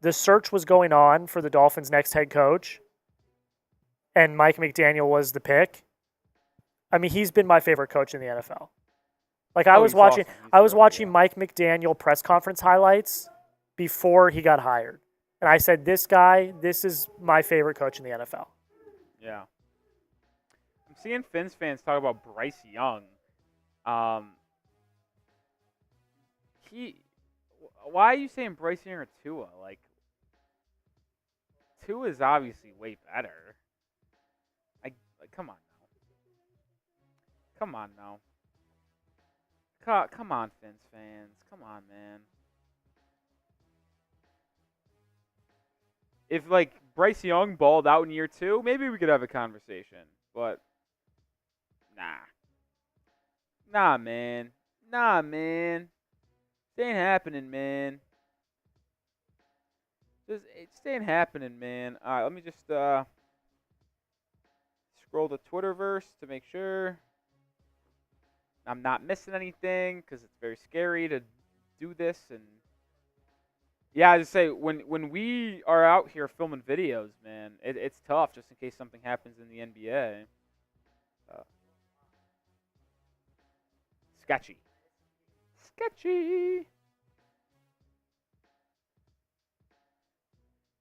the search was going on for the Dolphins' next head coach, and Mike McDaniel was the pick, I mean, he's been my favorite coach in the NFL. Like I was watching Mike McDaniel press conference highlights before he got hired. And I said, this is my favorite coach in the NFL. Yeah. I'm seeing Fins fans talk about Bryce Young. Why are you saying Bryce Young or Tua? Like, Tua is obviously way better. Come on now. Come on, Fins fans. Come on, man. If, Bryce Young balled out in year 2, maybe we could have a conversation. But, nah. Nah, man. Nah, man. It ain't happening, man. It ain't happening, man. All right, let me just scroll the Twitterverse to make sure I'm not missing anything, because it's very scary to do this. And yeah, I just say when we are out here filming videos, man, it's tough just in case something happens in the NBA. Sketchy. Sketchy.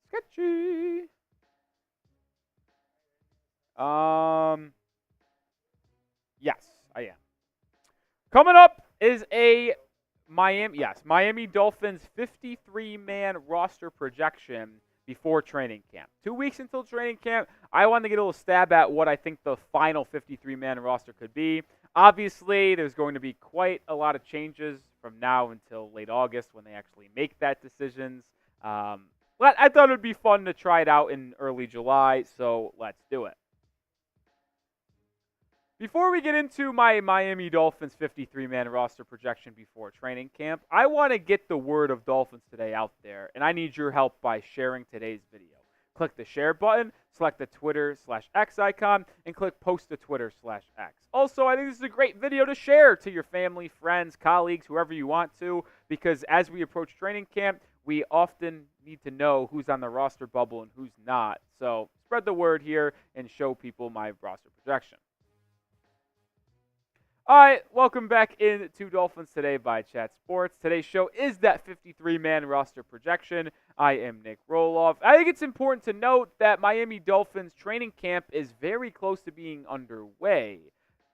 Sketchy. Yes, I am. Coming up is a Miami Dolphins 53-man roster projection before training camp. 2 weeks until training camp, I wanted to get a little stab at what I think the final 53-man roster could be. Obviously, there's going to be quite a lot of changes from now until late August when they actually make that decisions. But I thought it would be fun to try it out in early July, so let's do it. Before we get into my Miami Dolphins 53-man roster projection before training camp, I want to get the word of Dolphins Today out there, and I need your help by sharing today's video. Click the share button, select the Twitter/X icon, and click post to Twitter/X. Also, I think this is a great video to share to your family, friends, colleagues, whoever you want to, because as we approach training camp, we often need to know who's on the roster bubble and who's not. So spread the word here and show people my roster projection. All right, welcome back into Dolphins Today by Chat Sports. Today's show is that 53-man roster projection. I am Nic Rohloff. I think it's important to note that Miami Dolphins training camp is very close to being underway.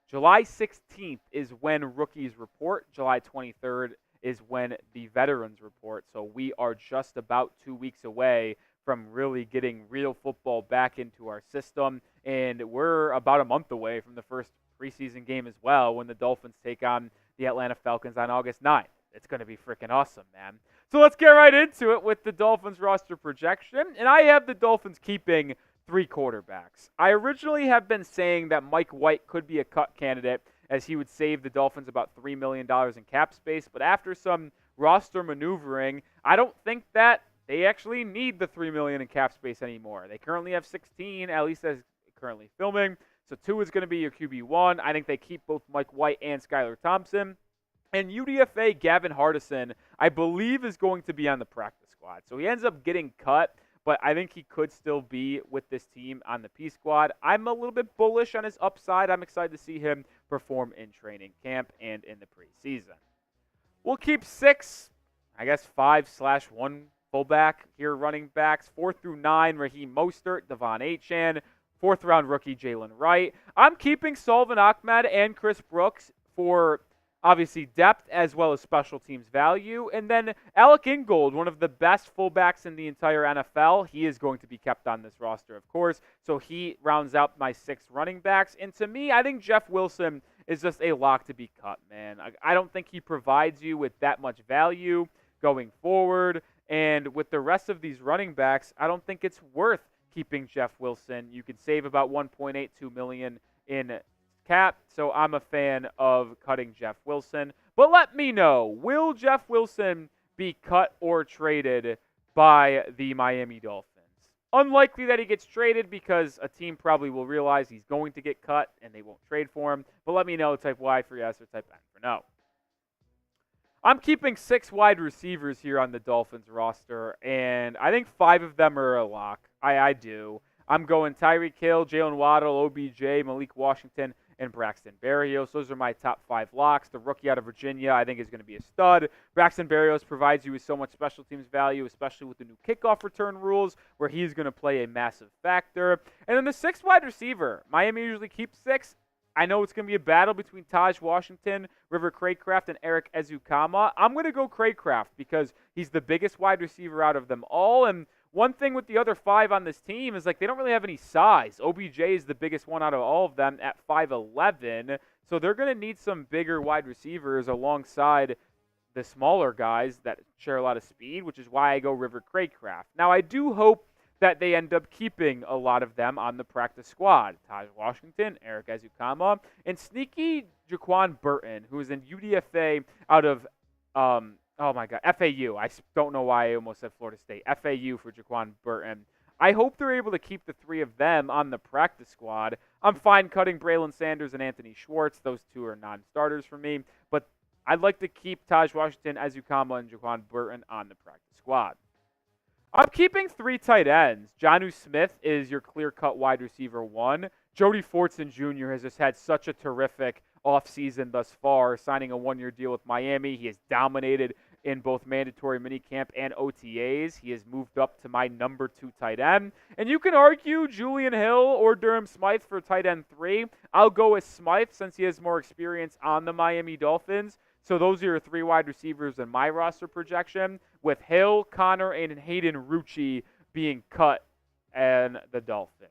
July 16th is when rookies report. July 23rd is when the veterans report. So we are just about 2 weeks away from really getting real football back into our system. And we're about a month away from the first preseason game as well when the Dolphins take on the Atlanta Falcons on August 9th. It's going to be freaking awesome, man. So let's get right into it with the Dolphins roster projection. And I have the Dolphins keeping 3 quarterbacks. I originally have been saying that Mike White could be a cut candidate as he would save the Dolphins about $3 million in cap space. But after some roster maneuvering, I don't think that they actually need the $3 million in cap space anymore. They currently have 16, at least as currently filming. So 2 is going to be your QB1. I think they keep both Mike White and Skylar Thompson. And UDFA Gavin Hardison, I believe, is going to be on the practice squad. So he ends up getting cut, but I think he could still be with this team on the P squad. I'm a little bit bullish on his upside. I'm excited to see him perform in training camp and in the preseason. We'll keep 6, I guess 5/1 fullback here, running backs. 4 through 9, Raheem Mostert, Devon Achane. 4th-round rookie Jalen Wright. I'm keeping Sullivan Ahmed and Chris Brooks for, obviously, depth as well as special teams value. And then Alec Ingold, one of the best fullbacks in the entire NFL. He is going to be kept on this roster, of course. So he rounds out my 6 running backs. And to me, I think Jeff Wilson is just a lock to be cut, man. I don't think he provides you with that much value going forward. And with the rest of these running backs, I don't think it's worth keeping Jeff Wilson. You could save about $1.82 million in cap, so I'm a fan of cutting Jeff Wilson. But let me know, will Jeff Wilson be cut or traded by the Miami Dolphins? Unlikely that he gets traded because a team probably will realize he's going to get cut and they won't trade for him. But let me know, type Y for yes or type N for no. I'm keeping 6 wide receivers here on the Dolphins roster, and I think 5 of them are a lock. I do. I'm going Tyreek Hill, Jalen Waddle, OBJ, Malik Washington, and Braxton Berrios. Those are my top 5 locks. The rookie out of Virginia, I think, is going to be a stud. Braxton Berrios provides you with so much special teams value, especially with the new kickoff return rules, where he's going to play a massive factor. And then the 6th wide receiver, Miami usually keeps 6. I know it's going to be a battle between Taj Washington, River Craycraft, and Eric Ezukama. I'm going to go Craycraft because he's the biggest wide receiver out of them all. And one thing with the other 5 on this team is, like, they don't really have any size. OBJ is the biggest one out of all of them at 5'11". So they're going to need some bigger wide receivers alongside the smaller guys that share a lot of speed, which is why I go River Craycraft. Now, I do hope that they end up keeping a lot of them on the practice squad. Taj Washington, Eric Ezukama, and sneaky Jaquan Burton, who is in UDFA out of FAU. I don't know why I almost said Florida State. FAU for Jaquan Burton. I hope they're able to keep the three of them on the practice squad. I'm fine cutting Braylon Sanders and Anthony Schwartz. Those two are non-starters for me. But I'd like to keep Taj Washington, Ezukama, and Jaquan Burton on the practice squad. I'm keeping 3 tight ends. Jonnu Smith is your clear-cut wide receiver 1. Jody Fortson Jr. has just had such a terrific offseason thus far, signing a 1-year deal with Miami. He has dominated in both mandatory minicamp and OTAs. He has moved up to my number 2 tight end. And you can argue Julian Hill or Durham Smythe for tight end 3. I'll go with Smythe since he has more experience on the Miami Dolphins. So those are your 3 wide receivers in my roster projection, with Hill, Connor, and Hayden Rucci being cut and the Dolphins.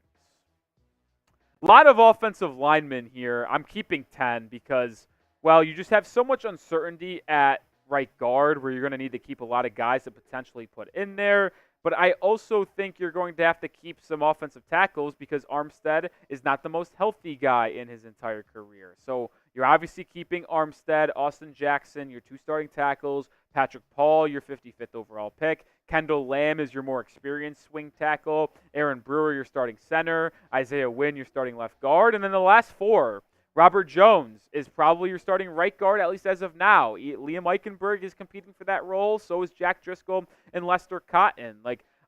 A lot of offensive linemen here. I'm keeping 10 because, well, you just have so much uncertainty at right guard where you're going to need to keep a lot of guys to potentially put in there. But I also think you're going to have to keep some offensive tackles because Armstead is not the most healthy guy in his entire career. So you're obviously keeping Armstead, Austin Jackson, your 2 starting tackles, Patrick Paul, your 55th overall pick. Kendall Lamb is your more experienced swing tackle. Aaron Brewer, your starting center. Isaiah Wynn, your starting left guard. And then the last 4, Robert Jones is probably your starting right guard, at least as of now. Liam Eichenberg is competing for that role. So is Jack Driscoll and Lester Cotton.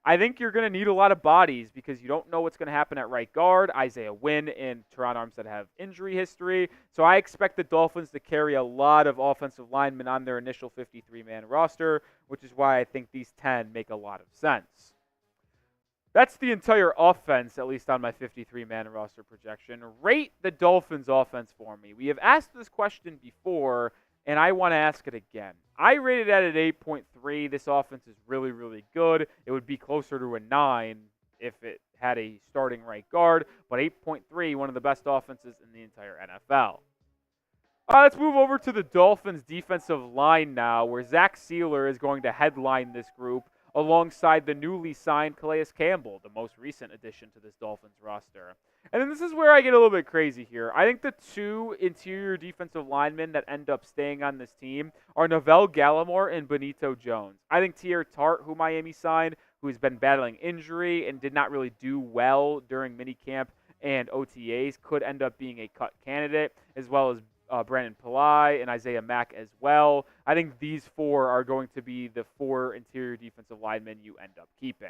I think you're going to need a lot of bodies because you don't know what's going to happen at right guard. Isaiah Wynn and Teron Armstead have injury history. So I expect the Dolphins to carry a lot of offensive linemen on their initial 53-man roster, which is why I think these 10 make a lot of sense. That's the entire offense, at least on my 53-man roster projection. Rate the Dolphins' offense for me. We have asked this question before, and I want to ask it again. I rated it at 8.3. This offense is really, really good. It would be closer to a 9 if it had a starting right guard, but 8.3, one of the best offenses in the entire NFL. Let's move over to the Dolphins' defensive line now, where Zach Sealer is going to headline this group alongside the newly signed Calais Campbell, the most recent addition to this Dolphins roster. And then this is where I get a little bit crazy here. I think the 2 interior defensive linemen that end up staying on this team are Novell Gallimore and Benito Jones. I think Tier Tart, who Miami signed, who's been battling injury and did not really do well during minicamp and OTAs, could end up being a cut candidate, as well as Brandon Pillai and Isaiah Mack as well. I think these 4 are going to be the 4 interior defensive linemen you end up keeping.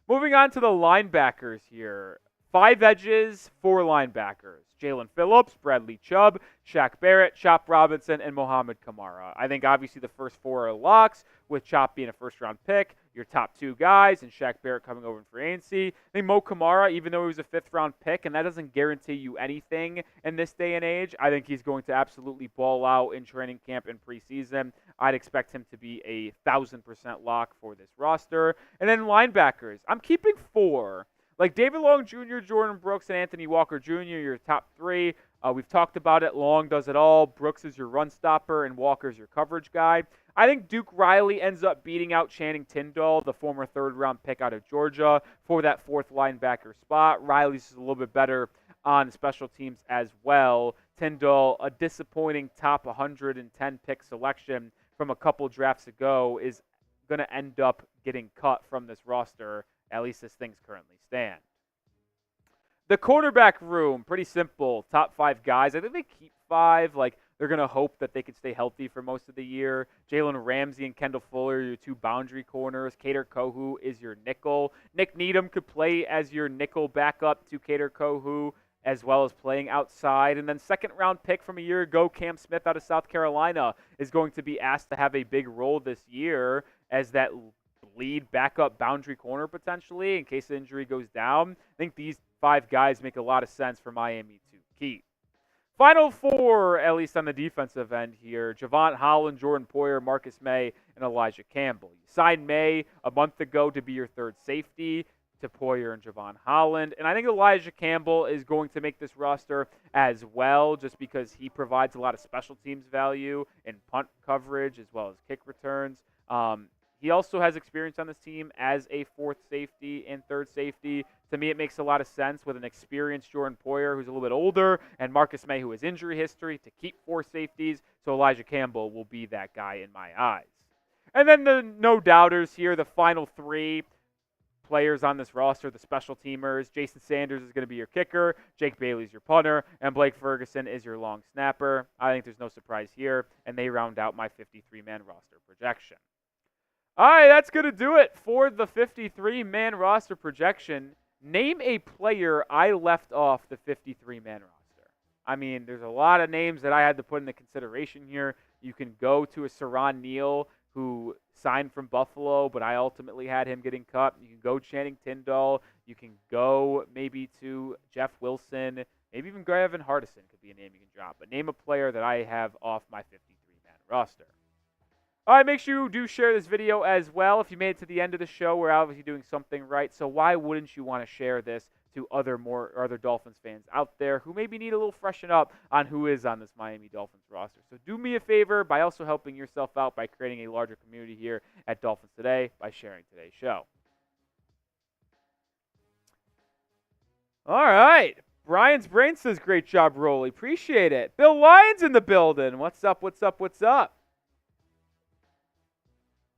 Moving on to the linebackers here. 5 edges, 4 linebackers. Jalen Phillips, Bradley Chubb, Shaq Barrett, Chop Robinson, and Mohamed Kamara. I think obviously the first 4 are locks, with Chop being a first-round pick, your top 2 guys, and Shaq Barrett coming over in free agency. I think Mo Kamara, even though he was a 5th-round pick, and that doesn't guarantee you anything in this day and age, I think he's going to absolutely ball out in training camp and preseason. I'd expect him to be a 1,000% lock for this roster. And then linebackers, I'm keeping 4. Like David Long Jr., Jordan Brooks, and Anthony Walker Jr., your top 3. We've talked about it. Long does it all. Brooks is your run stopper, and Walker's your coverage guy. I think Duke Riley ends up beating out Channing Tindall, the former 3rd-round pick out of Georgia, for that 4th linebacker spot. Riley's a little bit better on special teams as well. Tindall, a disappointing top 110 pick selection from a couple drafts ago, is going to end up getting cut from this roster, at least as things currently stand. The cornerback room, pretty simple. Top 5 guys. I think they keep 5. They're going to hope that they can stay healthy for most of the year. Jalen Ramsey and Kendall Fuller are your 2 boundary corners. Kader Kohu is your nickel. Nick Needham could play as your nickel backup to Kader Kohu, as well as playing outside. And then 2nd-round pick from a year ago, Cam Smith out of South Carolina, is going to be asked to have a big role this year as that lead backup boundary corner potentially in case the injury goes down. I think these 5 guys make a lot of sense for Miami to keep. Final 4, at least on the defensive end here, Javon Holland, Jordan Poyer, Marcus May, and Elijah Campbell. You signed May a month ago to be your 3rd safety to Poyer and Javon Holland. And I think Elijah Campbell is going to make this roster as well, just because he provides a lot of special teams value in punt coverage as well as kick returns. He also has experience on this team as a fourth safety and third safety. To me, it makes a lot of sense with an experienced Jordan Poyer, who's a little bit older, and Marcus May, who has injury history, to keep four safeties. So Elijah Campbell will be that guy in my eyes. And then the no-doubters here, the final three players on this roster, the special teamers. Jason Sanders is going to be your kicker. Jake Bailey's your punter. And Blake Ferguson is your long snapper. I think there's no surprise here. And they round out my 53-man roster projection. All right, that's going to do it for the 53-man roster projection. Name a player I left off the 53-man roster. I mean, there's a lot of names that I had to put into consideration here. You can go to a Saran Neal, who signed from Buffalo, but I ultimately had him getting cut. You can go Channing Tindall. You can go maybe to Jeff Wilson. Maybe even Evan Hardison could be a name you can drop. But name a player that I have off my 53-man roster. All right, make sure you do share this video as well. If you made it to the end of the show, we're obviously doing something right. So why wouldn't you want to share this to other Dolphins fans out there who maybe need a little freshen up on who is on this Miami Dolphins roster? So do me a favor by also helping yourself out by creating a larger community here at Dolphins Today by sharing today's show. All right. Brian's Brain says, great job, Rolly. Appreciate it. Bill Lyons in the building. What's up, what's up, what's up?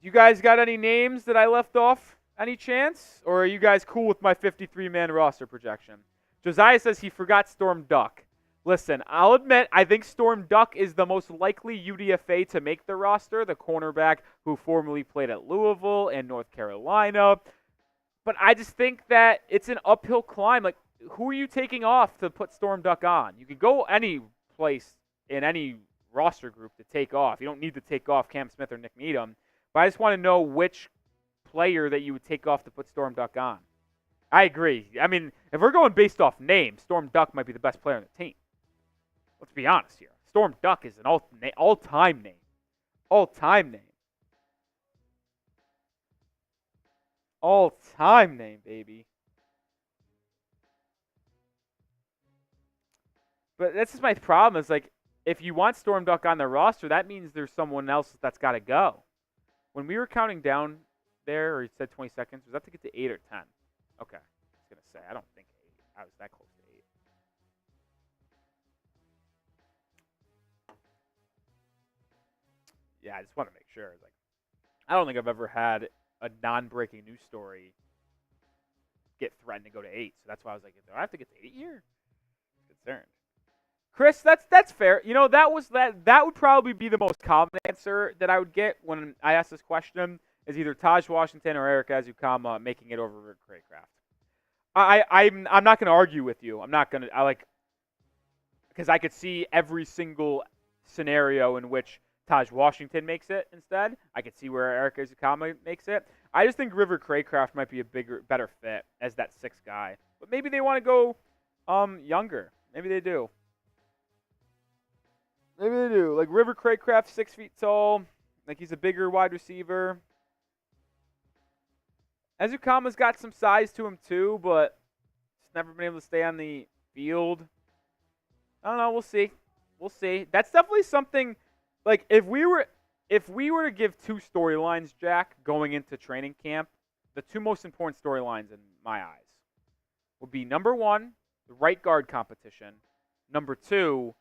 You guys got any names that I left off? Any chance? Or are you guys cool with my 53-man roster projection? Josiah says he forgot Storm Duck. Listen, I'll admit, I think Storm Duck is the most likely UDFA to make the roster, the cornerback who formerly played at Louisville and North Carolina. But I just think that it's an uphill climb. Like, who are you taking off to put Storm Duck on? You could go any place in any roster group to take off. You don't need to take off Cam Smith or Nick Needham. But I just want to know which player that you would take off to put Storm Duck on. I agree. I mean, if we're going based off name, Storm Duck might be the best player on the team. Let's be honest here. Storm Duck is an all-time name. All-time name. All-time name, baby. But that's just my problem is, like, if you want Storm Duck on the roster, that means there's someone else that's got to go. When we were counting down there, or you said 20 seconds, was that to get to 8 or 10? Okay. I was going to say, I don't think 8. I was that close to 8. Yeah, I just want to make sure. Like, I don't think I've ever had a non-breaking news story get threatened to go to 8. So that's why I was like, do I have to get to 8 here? I'm concerned. Chris, that's fair. You know, that would probably be the most common answer that I would get when I ask this question is either Taj Washington or Eric Azukama making it over Rick Craycraft. I'm not going to argue with you. I'm not going to because I could see every single scenario in which Taj Washington makes it instead. I could see where Eric Azukama makes it. I just think River Craycraft might be a better fit as that sixth guy. But maybe they want to go younger. Maybe they do. Maybe they do. Like River Craycraft, 6 feet tall. Like he's a bigger wide receiver. Azukama's got some size to him too, but he's never been able to stay on the field. I don't know. We'll see. We'll see. That's definitely something. Like if we were to give two storylines, Jack, going into training camp, the two most important storylines in my eyes would be number 1, the right guard competition. Number 2,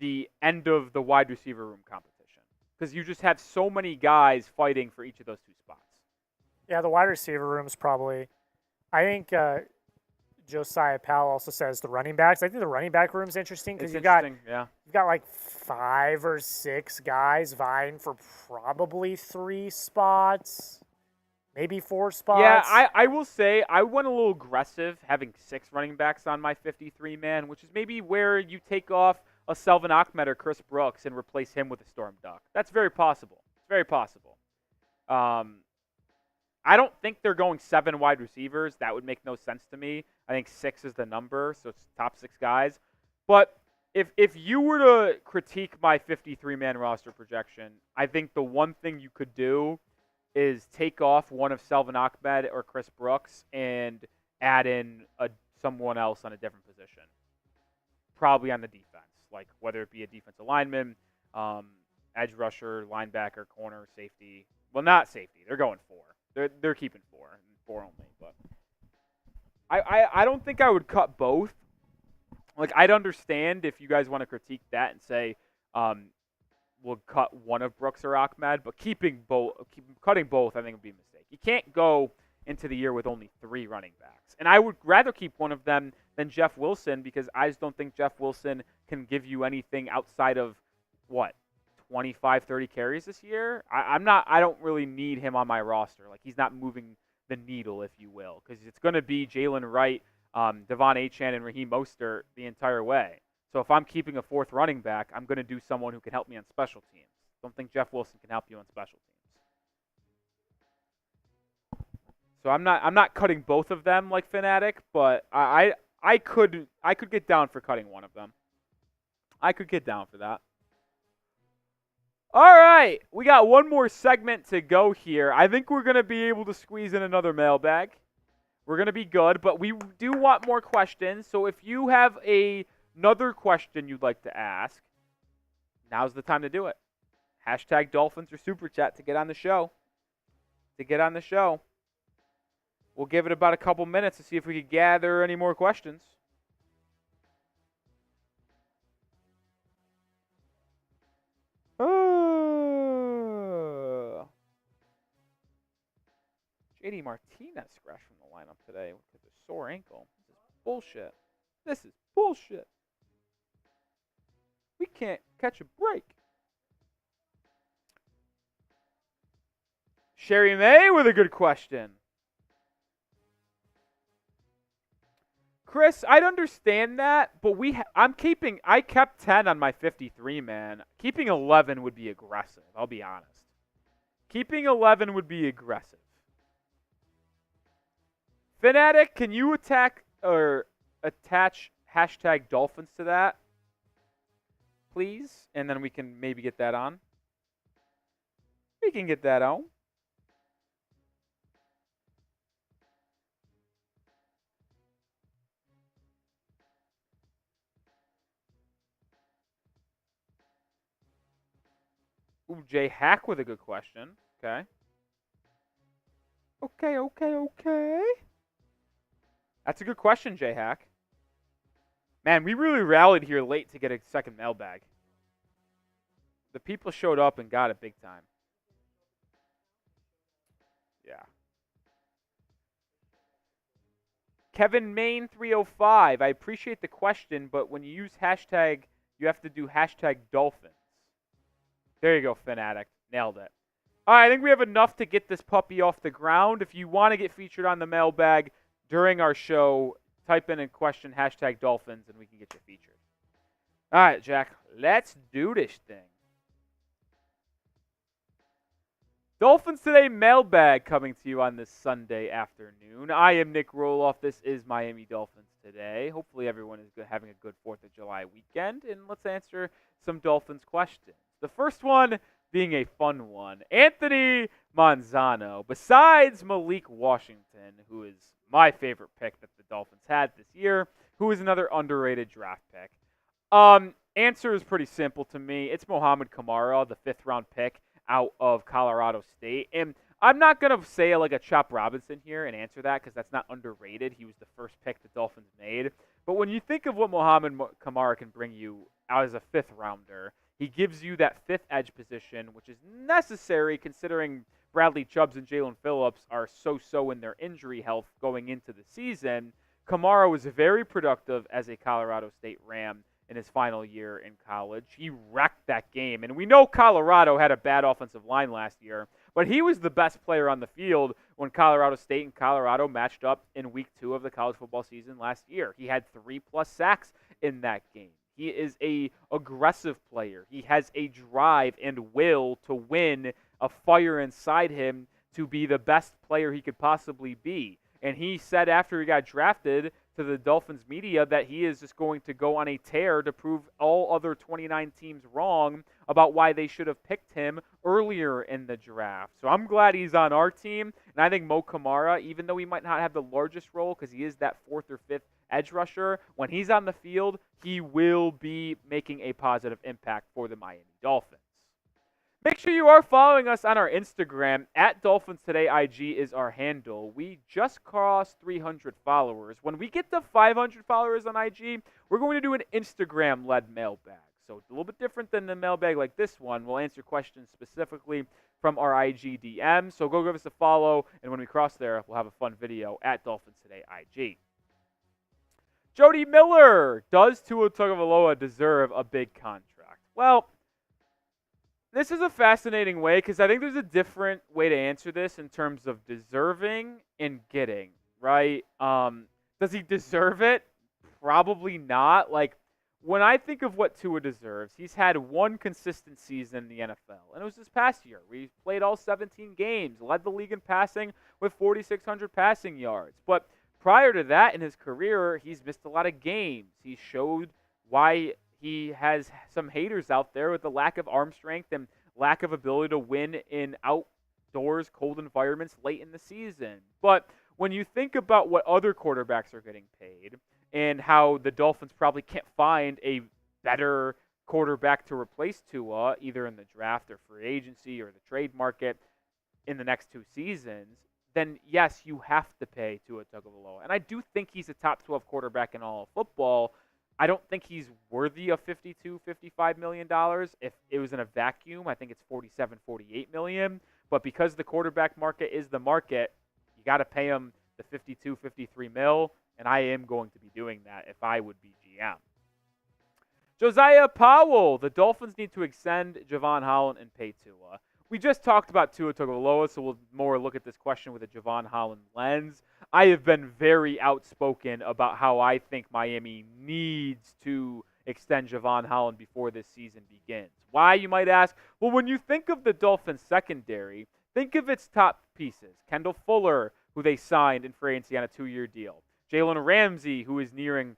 the end of the wide receiver room competition. Because you just have so many guys fighting for each of those two spots. Yeah, the wide receiver room is probably, I think Josiah Powell also says the running backs. I think the running back room is interesting because you've got like 5 or 6 guys vying for probably 3 spots, maybe 4 spots. Yeah, I will say I went a little aggressive having 6 running backs on my 53-man, which is maybe where you take off a Selvin Ahmed or Chris Brooks and replace him with a Storm Duck. That's very possible. It's very possible. I don't think they're going 7 wide receivers. That would make no sense to me. I think 6 is the number, so it's top 6 guys. But if you were to critique my 53-man roster projection, I think the one thing you could do is take off one of Selvin Ahmed or Chris Brooks and add in someone else on a different position. Probably on the defense, like whether it be a defensive lineman, edge rusher, linebacker, corner, safety, Well, not safety. They're going 4. They're keeping 4 and 4 only. But I don't think I would cut both. Like, I'd understand if you guys want to critique that and say we'll cut one of Brooks or Ahmed, but cutting both, I think would be a mistake. You can't go into the year with only 3 running backs. And I would rather keep one of them than Jeff Wilson, because I just don't think Jeff Wilson can give you anything outside of, 25, 30 carries this year? I don't really need him on my roster. Like, he's not moving the needle, if you will, because it's going to be Jalen Wright, Devon Achane, and Raheem Mostert the entire way. So if I'm keeping a 4th running back, I'm going to do someone who can help me on special teams. Don't think Jeff Wilson can help you on special teams. So I'm not cutting both of them like Fanatic, but I could get down for cutting one of them. I could get down for that. All right, we got one more segment to go here. I think we're going to be able to squeeze in another mailbag. We're going to be good, but we do want more questions. So if you have another question you'd like to ask, now's the time to do it. Hashtag Dolphins or Super Chat to get on the show. We'll give it about a couple minutes to see if we can gather any more questions. JD Martinez scratched from the lineup today with a sore ankle. This is bullshit. We can't catch a break. Sherry May with a good question. Chris, I'd understand that, but I kept 10 on my 53, man. Keeping 11 would be aggressive, I'll be honest. Keeping 11 would be aggressive. Fanatic, can you attach hashtag Dolphins to that, please? And then we can maybe get that on. We can get that on. Ooh, Jay Hack with a good question. Okay. That's a good question, Jay Hack. Man, we really rallied here late to get a second mailbag. The people showed up and got it big time. Yeah. Kevin Main 305. I appreciate the question, but when you use hashtag, you have to do hashtag Dolphins. There you go, Fanatic. Nailed it. All right, I think we have enough to get this puppy off the ground. If you want to get featured on the mailbag during our show, type in question hashtag Dolphins, and we can get you featured. All right, Jack, let's do this thing. Dolphins Today mailbag coming to you on this Sunday afternoon. I am Nic Rohloff. This is Miami Dolphins Today. Hopefully everyone is having a good 4th of July weekend, and let's answer some Dolphins questions. The first one being a fun one. Anthony Manzano, besides Malik Washington, who is my favorite pick that the Dolphins had this year, who is another underrated draft pick. Answer is pretty simple to me. It's Mohamed Kamara, the 5th-round pick out of Colorado State. And I'm not going to say like a Chop Robinson here and answer that because that's not underrated. He was the first pick the Dolphins made. But when you think of what Mohamed Kamara can bring you out as a 5th-rounder, he gives you that 5th edge position, which is necessary considering Bradley Chubbs and Jalen Phillips are so-so in their injury health going into the season. Kamara was very productive as a Colorado State Ram in his final year in college. He wrecked that game. And we know Colorado had a bad offensive line last year, but he was the best player on the field when Colorado State and Colorado matched up in week 2 of the college football season last year. He had 3+ sacks in that game. He is a aggressive player. He has a drive and will to win, a fire inside him to be the best player he could possibly be. And he said after he got drafted to the Dolphins media that he is just going to go on a tear to prove all other 29 teams wrong about why they should have picked him earlier in the draft. So I'm glad he's on our team. And I think Mo Kamara, even though he might not have the largest role because he is that 4th or 5th edge rusher, when he's on the field, he will be making a positive impact for the Miami Dolphins. Make sure you are following us on our Instagram. At Dolphins Today IG is our handle. We just crossed 300 followers. When we get to 500 followers on IG, we're going to do an Instagram-led mailbag. So it's a little bit different than the mailbag like this one. We'll answer questions specifically from our IG DM. So go give us a follow, and when we cross there, we'll have a fun video at Dolphins Today IG. Jody Miller, does Tua Tagovailoa deserve a big contract? Well, this is a fascinating way because I think there's a different way to answer this in terms of deserving and getting, right? Does he deserve it? Probably not. Like, when I think of what Tua deserves, he's had one consistent season in the NFL, and it was this past year. We played all 17 games, led the league in passing with 4,600 passing yards. But prior to that in his career, he's missed a lot of games. He showed why he has some haters out there with the lack of arm strength and lack of ability to win in outdoors, cold environments late in the season. But when you think about what other quarterbacks are getting paid and how the Dolphins probably can't find a better quarterback to replace Tua, either in the draft or free agency or the trade market in the next 2 seasons, then yes, you have to pay Tua Tagovailoa. And I do think he's a top 12 quarterback in all of football. I don't think he's worthy of $52, $55 million. If it was in a vacuum, I think it's $47, $48 million. But because the quarterback market is the market, you got to pay him the $52, $53 mil, and I am going to be doing that if I would be GM. Josiah Powell, the Dolphins need to extend Javon Holland and pay Tua. We just talked about Tua Tagovailoa, so we'll more look at this question with a Javon Holland lens. I have been very outspoken about how I think Miami needs to extend Javon Holland before this season begins. Why, you might ask? Well, when you think of the Dolphins secondary, think of its top pieces. Kendall Fuller, who they signed in free agency on a 2-year deal. Jalen Ramsey, who is nearing,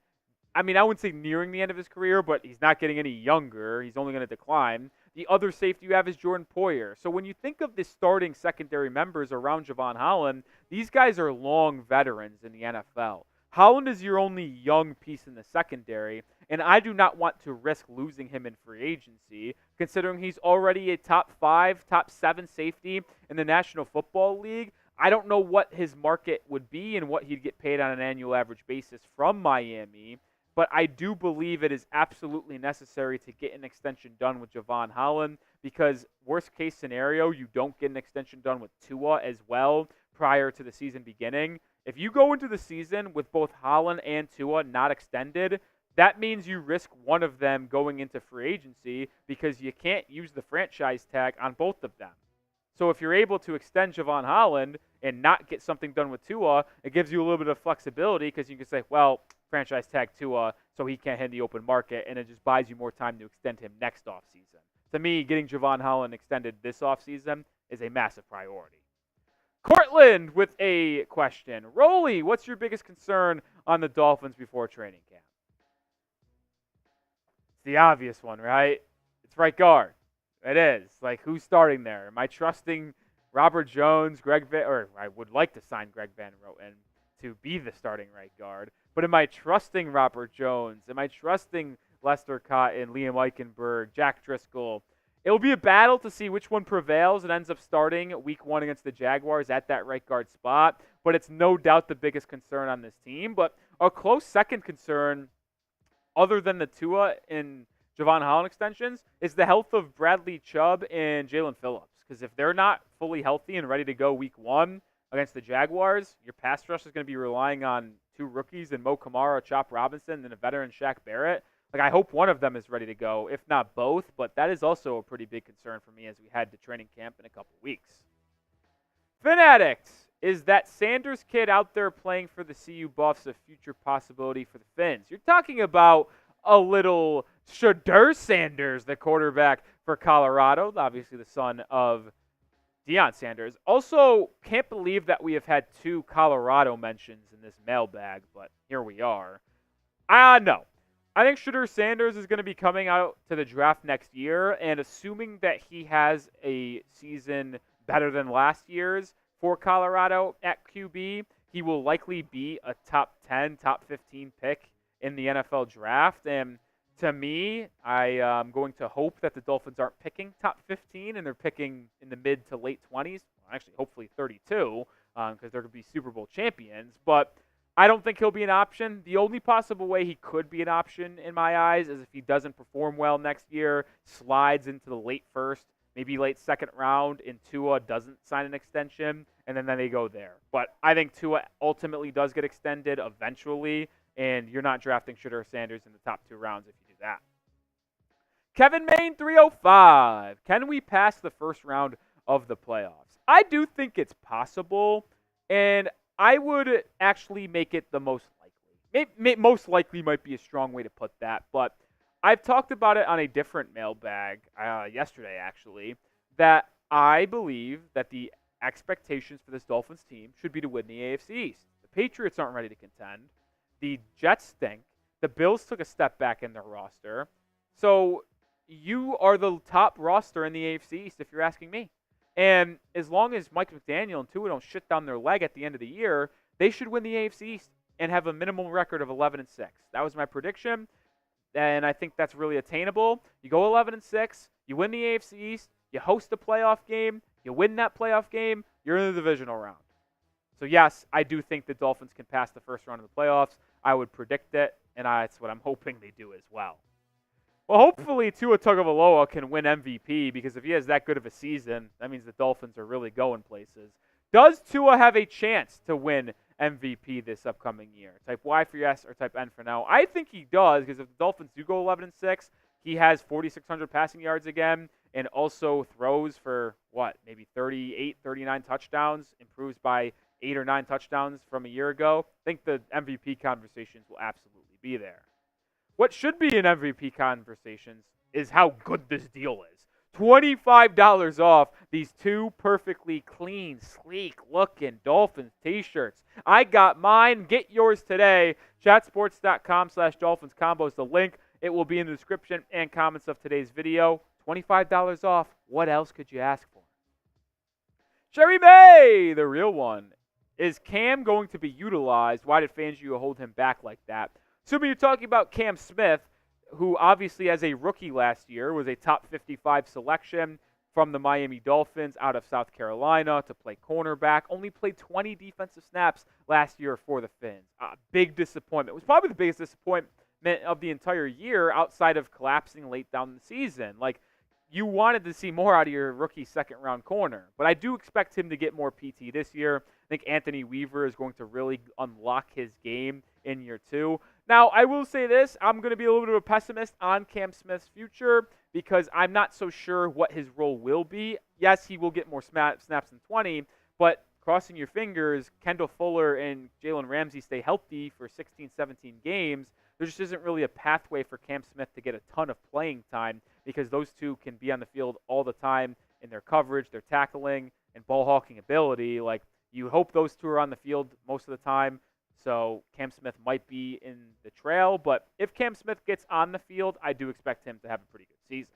I wouldn't say nearing the end of his career, but he's not getting any younger. He's only going to decline. The other safety you have is Jordan Poyer. So when you think of the starting secondary members around Javon Holland, these guys are long veterans in the NFL. Holland is your only young piece in the secondary, and I do not want to risk losing him in free agency, considering he's already a top 5, top 7 safety in the National Football League. I don't know what his market would be and what he'd get paid on an annual average basis from Miami, but I do believe it is absolutely necessary to get an extension done with Javon Holland because worst case scenario, you don't get an extension done with Tua as well prior to the season beginning. If you go into the season with both Holland and Tua not extended, that means you risk one of them going into free agency because you can't use the franchise tag on both of them. So if you're able to extend Javon Holland and not get something done with Tua, it gives you a little bit of flexibility because you can say, well, franchise tag Tua so he can't hit the open market, and it just buys you more time to extend him next offseason. To me, getting Javon Holland extended this offseason is a massive priority. Cortland with a question. Rolly, what's your biggest concern on the Dolphins before training camp? It's the obvious one, right? It's right guard. It is. Like, who's starting there? Am I trusting Robert Jones, or I would like to sign Greg Van Roten to be the starting right guard, but am I trusting Robert Jones? Am I trusting Lester Cotton, Liam Eichenberg, Jack Driscoll? It will be a battle to see which one prevails and ends up starting week 1 against the Jaguars at that right guard spot, but it's no doubt the biggest concern on this team. But a close second concern, other than the Tua and Javon Holland extensions, is the health of Bradley Chubb and Jalen Phillips. Because if they're not fully healthy and ready to go week 1 against the Jaguars, your pass rush is going to be relying on 2 rookies and Mo Kamara, Chop Robinson, and a veteran Shaq Barrett. Like, I hope one of them is ready to go, if not both, but that is also a pretty big concern for me as we head to training camp in a couple weeks. Fin Addict, is that Sanders kid out there playing for the CU Buffs a future possibility for the Fins? You're talking about a little Shedeur Sanders, the quarterback for Colorado, obviously the son of Deion Sanders. Also, can't believe that we have had 2 Colorado mentions in this mailbag, but here we are. No. I think Shedeur Sanders is going to be coming out to the draft next year, and assuming that he has a season better than last year's for Colorado at QB, he will likely be a top 10, top 15 pick in the NFL draft. And To me, I am going to hope that the Dolphins aren't picking top 15 and they're picking in the mid to late 20s. Well, actually, hopefully 32 because they're going to be Super Bowl champions. But I don't think he'll be an option. The only possible way he could be an option in my eyes is if he doesn't perform well next year, slides into the late first, maybe late second round, and Tua doesn't sign an extension, and then they go there. But I think Tua ultimately does get extended eventually, and you're not drafting Shedeur Sanders in the top 2 rounds if you do that. Kevin Main 305. Can we pass the first round of the playoffs? I do think it's possible, and I would actually make it the most likely. Most likely might be a strong way to put that, but I've talked about it on a different mailbag yesterday, actually, that I believe that the expectations for this Dolphins team should be to win the AFC East. The Patriots aren't ready to contend. The Jets stink. The Bills took a step back in their roster. So you are the top roster in the AFC East, if you're asking me. And as long as Mike McDaniel and Tua don't shit down their leg at the end of the year, they should win the AFC East and have a minimum record of 11-6. That was my prediction, and I think that's really attainable. You go 11-6, you win the AFC East, you host a playoff game, you win that playoff game, you're in the divisional round. So yes, I do think the Dolphins can pass the first round of the playoffs. I would predict it, and that's what I'm hoping they do as well. Well, hopefully Tua Tagovailoa can win MVP because if he has that good of a season, that means the Dolphins are really going places. Does Tua have a chance to win MVP this upcoming year? Type Y for yes or type N for no. I think he does because if the Dolphins do go 11-6, he has 4,600 passing yards again and also throws for, maybe 38, 39 touchdowns, improves by 8 or 9 touchdowns from a year ago. I think the MVP conversations will absolutely be there. What should be in MVP conversations is how good this deal is. $25 off these 2 perfectly clean, sleek-looking Dolphins t-shirts. I got mine. Get yours today. Chatsports.com/Dolphins combos. The link, it will be in the description and comments of today's video. $25 off. What else could you ask for? Sherry May, the real one. Is Cam going to be utilized? Why did Fangio hold him back like that? Assuming you're talking about Cam Smith, who obviously as a rookie last year was a top 55 selection from the Miami Dolphins out of South Carolina to play cornerback, only played 20 defensive snaps last year for the Fins. Big disappointment. It was probably the biggest disappointment of the entire year outside of collapsing late down the season. Like, you wanted to see more out of your rookie second-round corner, but I do expect him to get more PT this year. I think Anthony Weaver is going to really unlock his game in year 2. Now, I will say this. I'm going to be a little bit of a pessimist on Cam Smith's future because I'm not so sure what his role will be. Yes, he will get more snaps than 20, but crossing your fingers, Kendall Fuller and Jalen Ramsey stay healthy for 16, 17 games. There just isn't really a pathway for Cam Smith to get a ton of playing time because those two can be on the field all the time in their coverage, their tackling, and ball hawking ability. Like, you hope those two are on the field most of the time. So Cam Smith might be in the trail, but if Cam Smith gets on the field, I do expect him to have a pretty good season.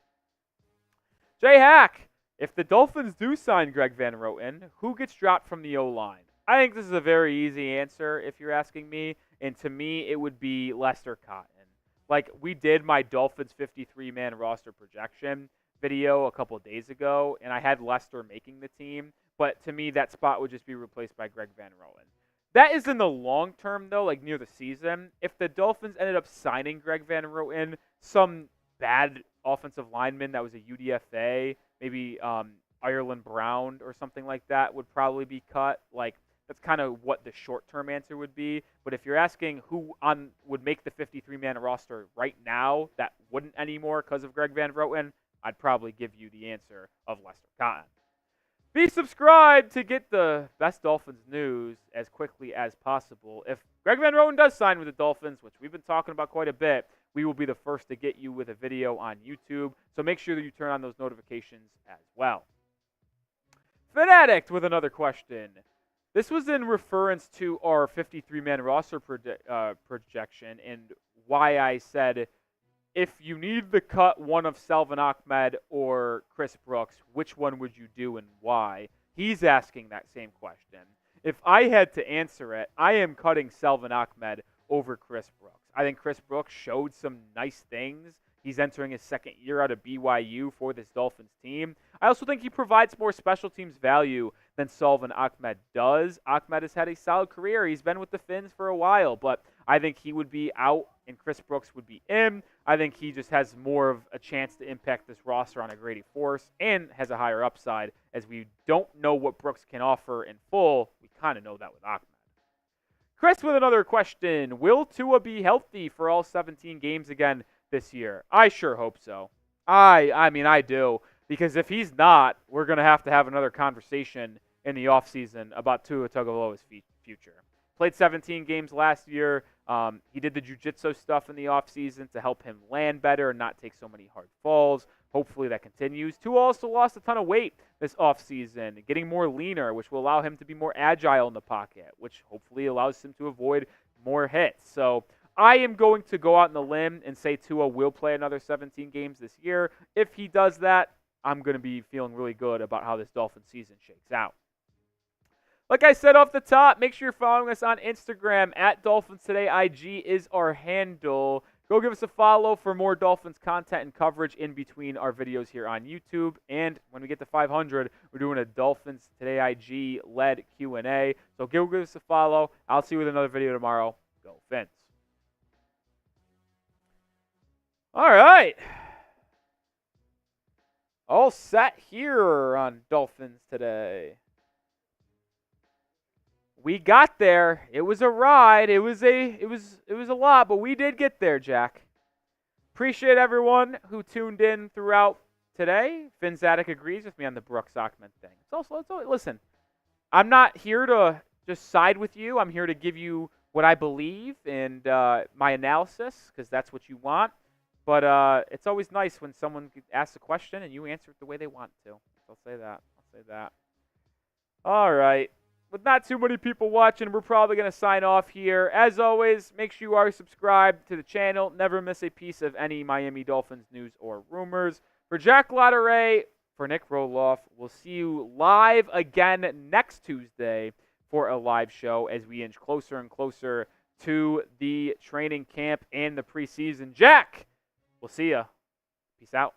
Jay Hack, if the Dolphins do sign Greg Van Roten, who gets dropped from the O-line? I think this is a very easy answer if you're asking me, and to me, it would be Lester Cotton. Like, we did my Dolphins 53-man roster projection video a couple of days ago, and I had Lester making the team, but to me, that spot would just be replaced by Greg Van Roten. That is in the long term, though, like near the season. If the Dolphins ended up signing Greg Van Roten, some bad offensive lineman that was a UDFA, maybe Ireland Brown or something like that, would probably be cut. Like, that's kind of what the short-term answer would be. But if you're asking who would make the 53-man roster right now that wouldn't anymore because of Greg Van Roten, I'd probably give you the answer of Lester Cotton. Be subscribed to get the best Dolphins news as quickly as possible. If Greg Van Roten does sign with the Dolphins, which we've been talking about quite a bit, we will be the first to get you with a video on YouTube. So make sure that you turn on those notifications as well. Fanatic with another question. This was in reference to our 53-man roster projection and why I said, if you need to cut one of Salvon Ahmed or Chris Brooks, which one would you do and why? He's asking that same question. If I had to answer it, I am cutting Salvon Ahmed over Chris Brooks. I think Chris Brooks showed some nice things. He's entering his second year out of BYU for this Dolphins team. I also think he provides more special teams value than Salvon Ahmed does. Ahmed has had a solid career. He's been with the Finns for a while, but I think he would be out and Chris Brooks would be in. I think he just has more of a chance to impact this roster on a greater force and has a higher upside, as we don't know what Brooks can offer in full. We kind of know that with Ahmed. Chris with another question. Will Tua be healthy for all 17 games again this year? I sure hope so. I mean, I do. Because if he's not, we're going to have another conversation in the offseason about Tua Tagovailoa's future. Played 17 games last year. He did the jiu-jitsu stuff in the offseason to help him land better and not take so many hard falls. Hopefully that continues. Tua also lost a ton of weight this offseason, getting more leaner, which will allow him to be more agile in the pocket, which hopefully allows him to avoid more hits. So I am going to go out on the limb and say Tua will play another 17 games this year. If he does that, I'm going to be feeling really good about how this Dolphins season shakes out. Like I said off the top, make sure you're following us on Instagram at Dolphins Today. IG is our handle. Go give us a follow for more Dolphins content and coverage in between our videos here on YouTube. And when we get to 500, we're doing a Dolphins Today IG-led Q&A. So give us a follow. I'll see you with another video tomorrow. Go Fins. All right. All set here on Dolphins Today. We got there. It was a ride. It was a lot, but we did get there, Jack. Appreciate everyone who tuned in throughout today. Finn Zadok agrees with me on the Brooks Ahmed thing. Listen, I'm not here to just side with you. I'm here to give you what I believe and my analysis, because that's what you want. But it's always nice when someone asks a question and you answer it the way they want to. I'll say that. All right. With not too many people watching, we're probably going to sign off here. As always, make sure you are subscribed to the channel. Never miss a piece of any Miami Dolphins news or rumors. For Jack Lotteray, for Nic Rohloff, we'll see you live again next Tuesday for a live show as we inch closer and closer to the training camp and the preseason. Jack, we'll see ya. Peace out.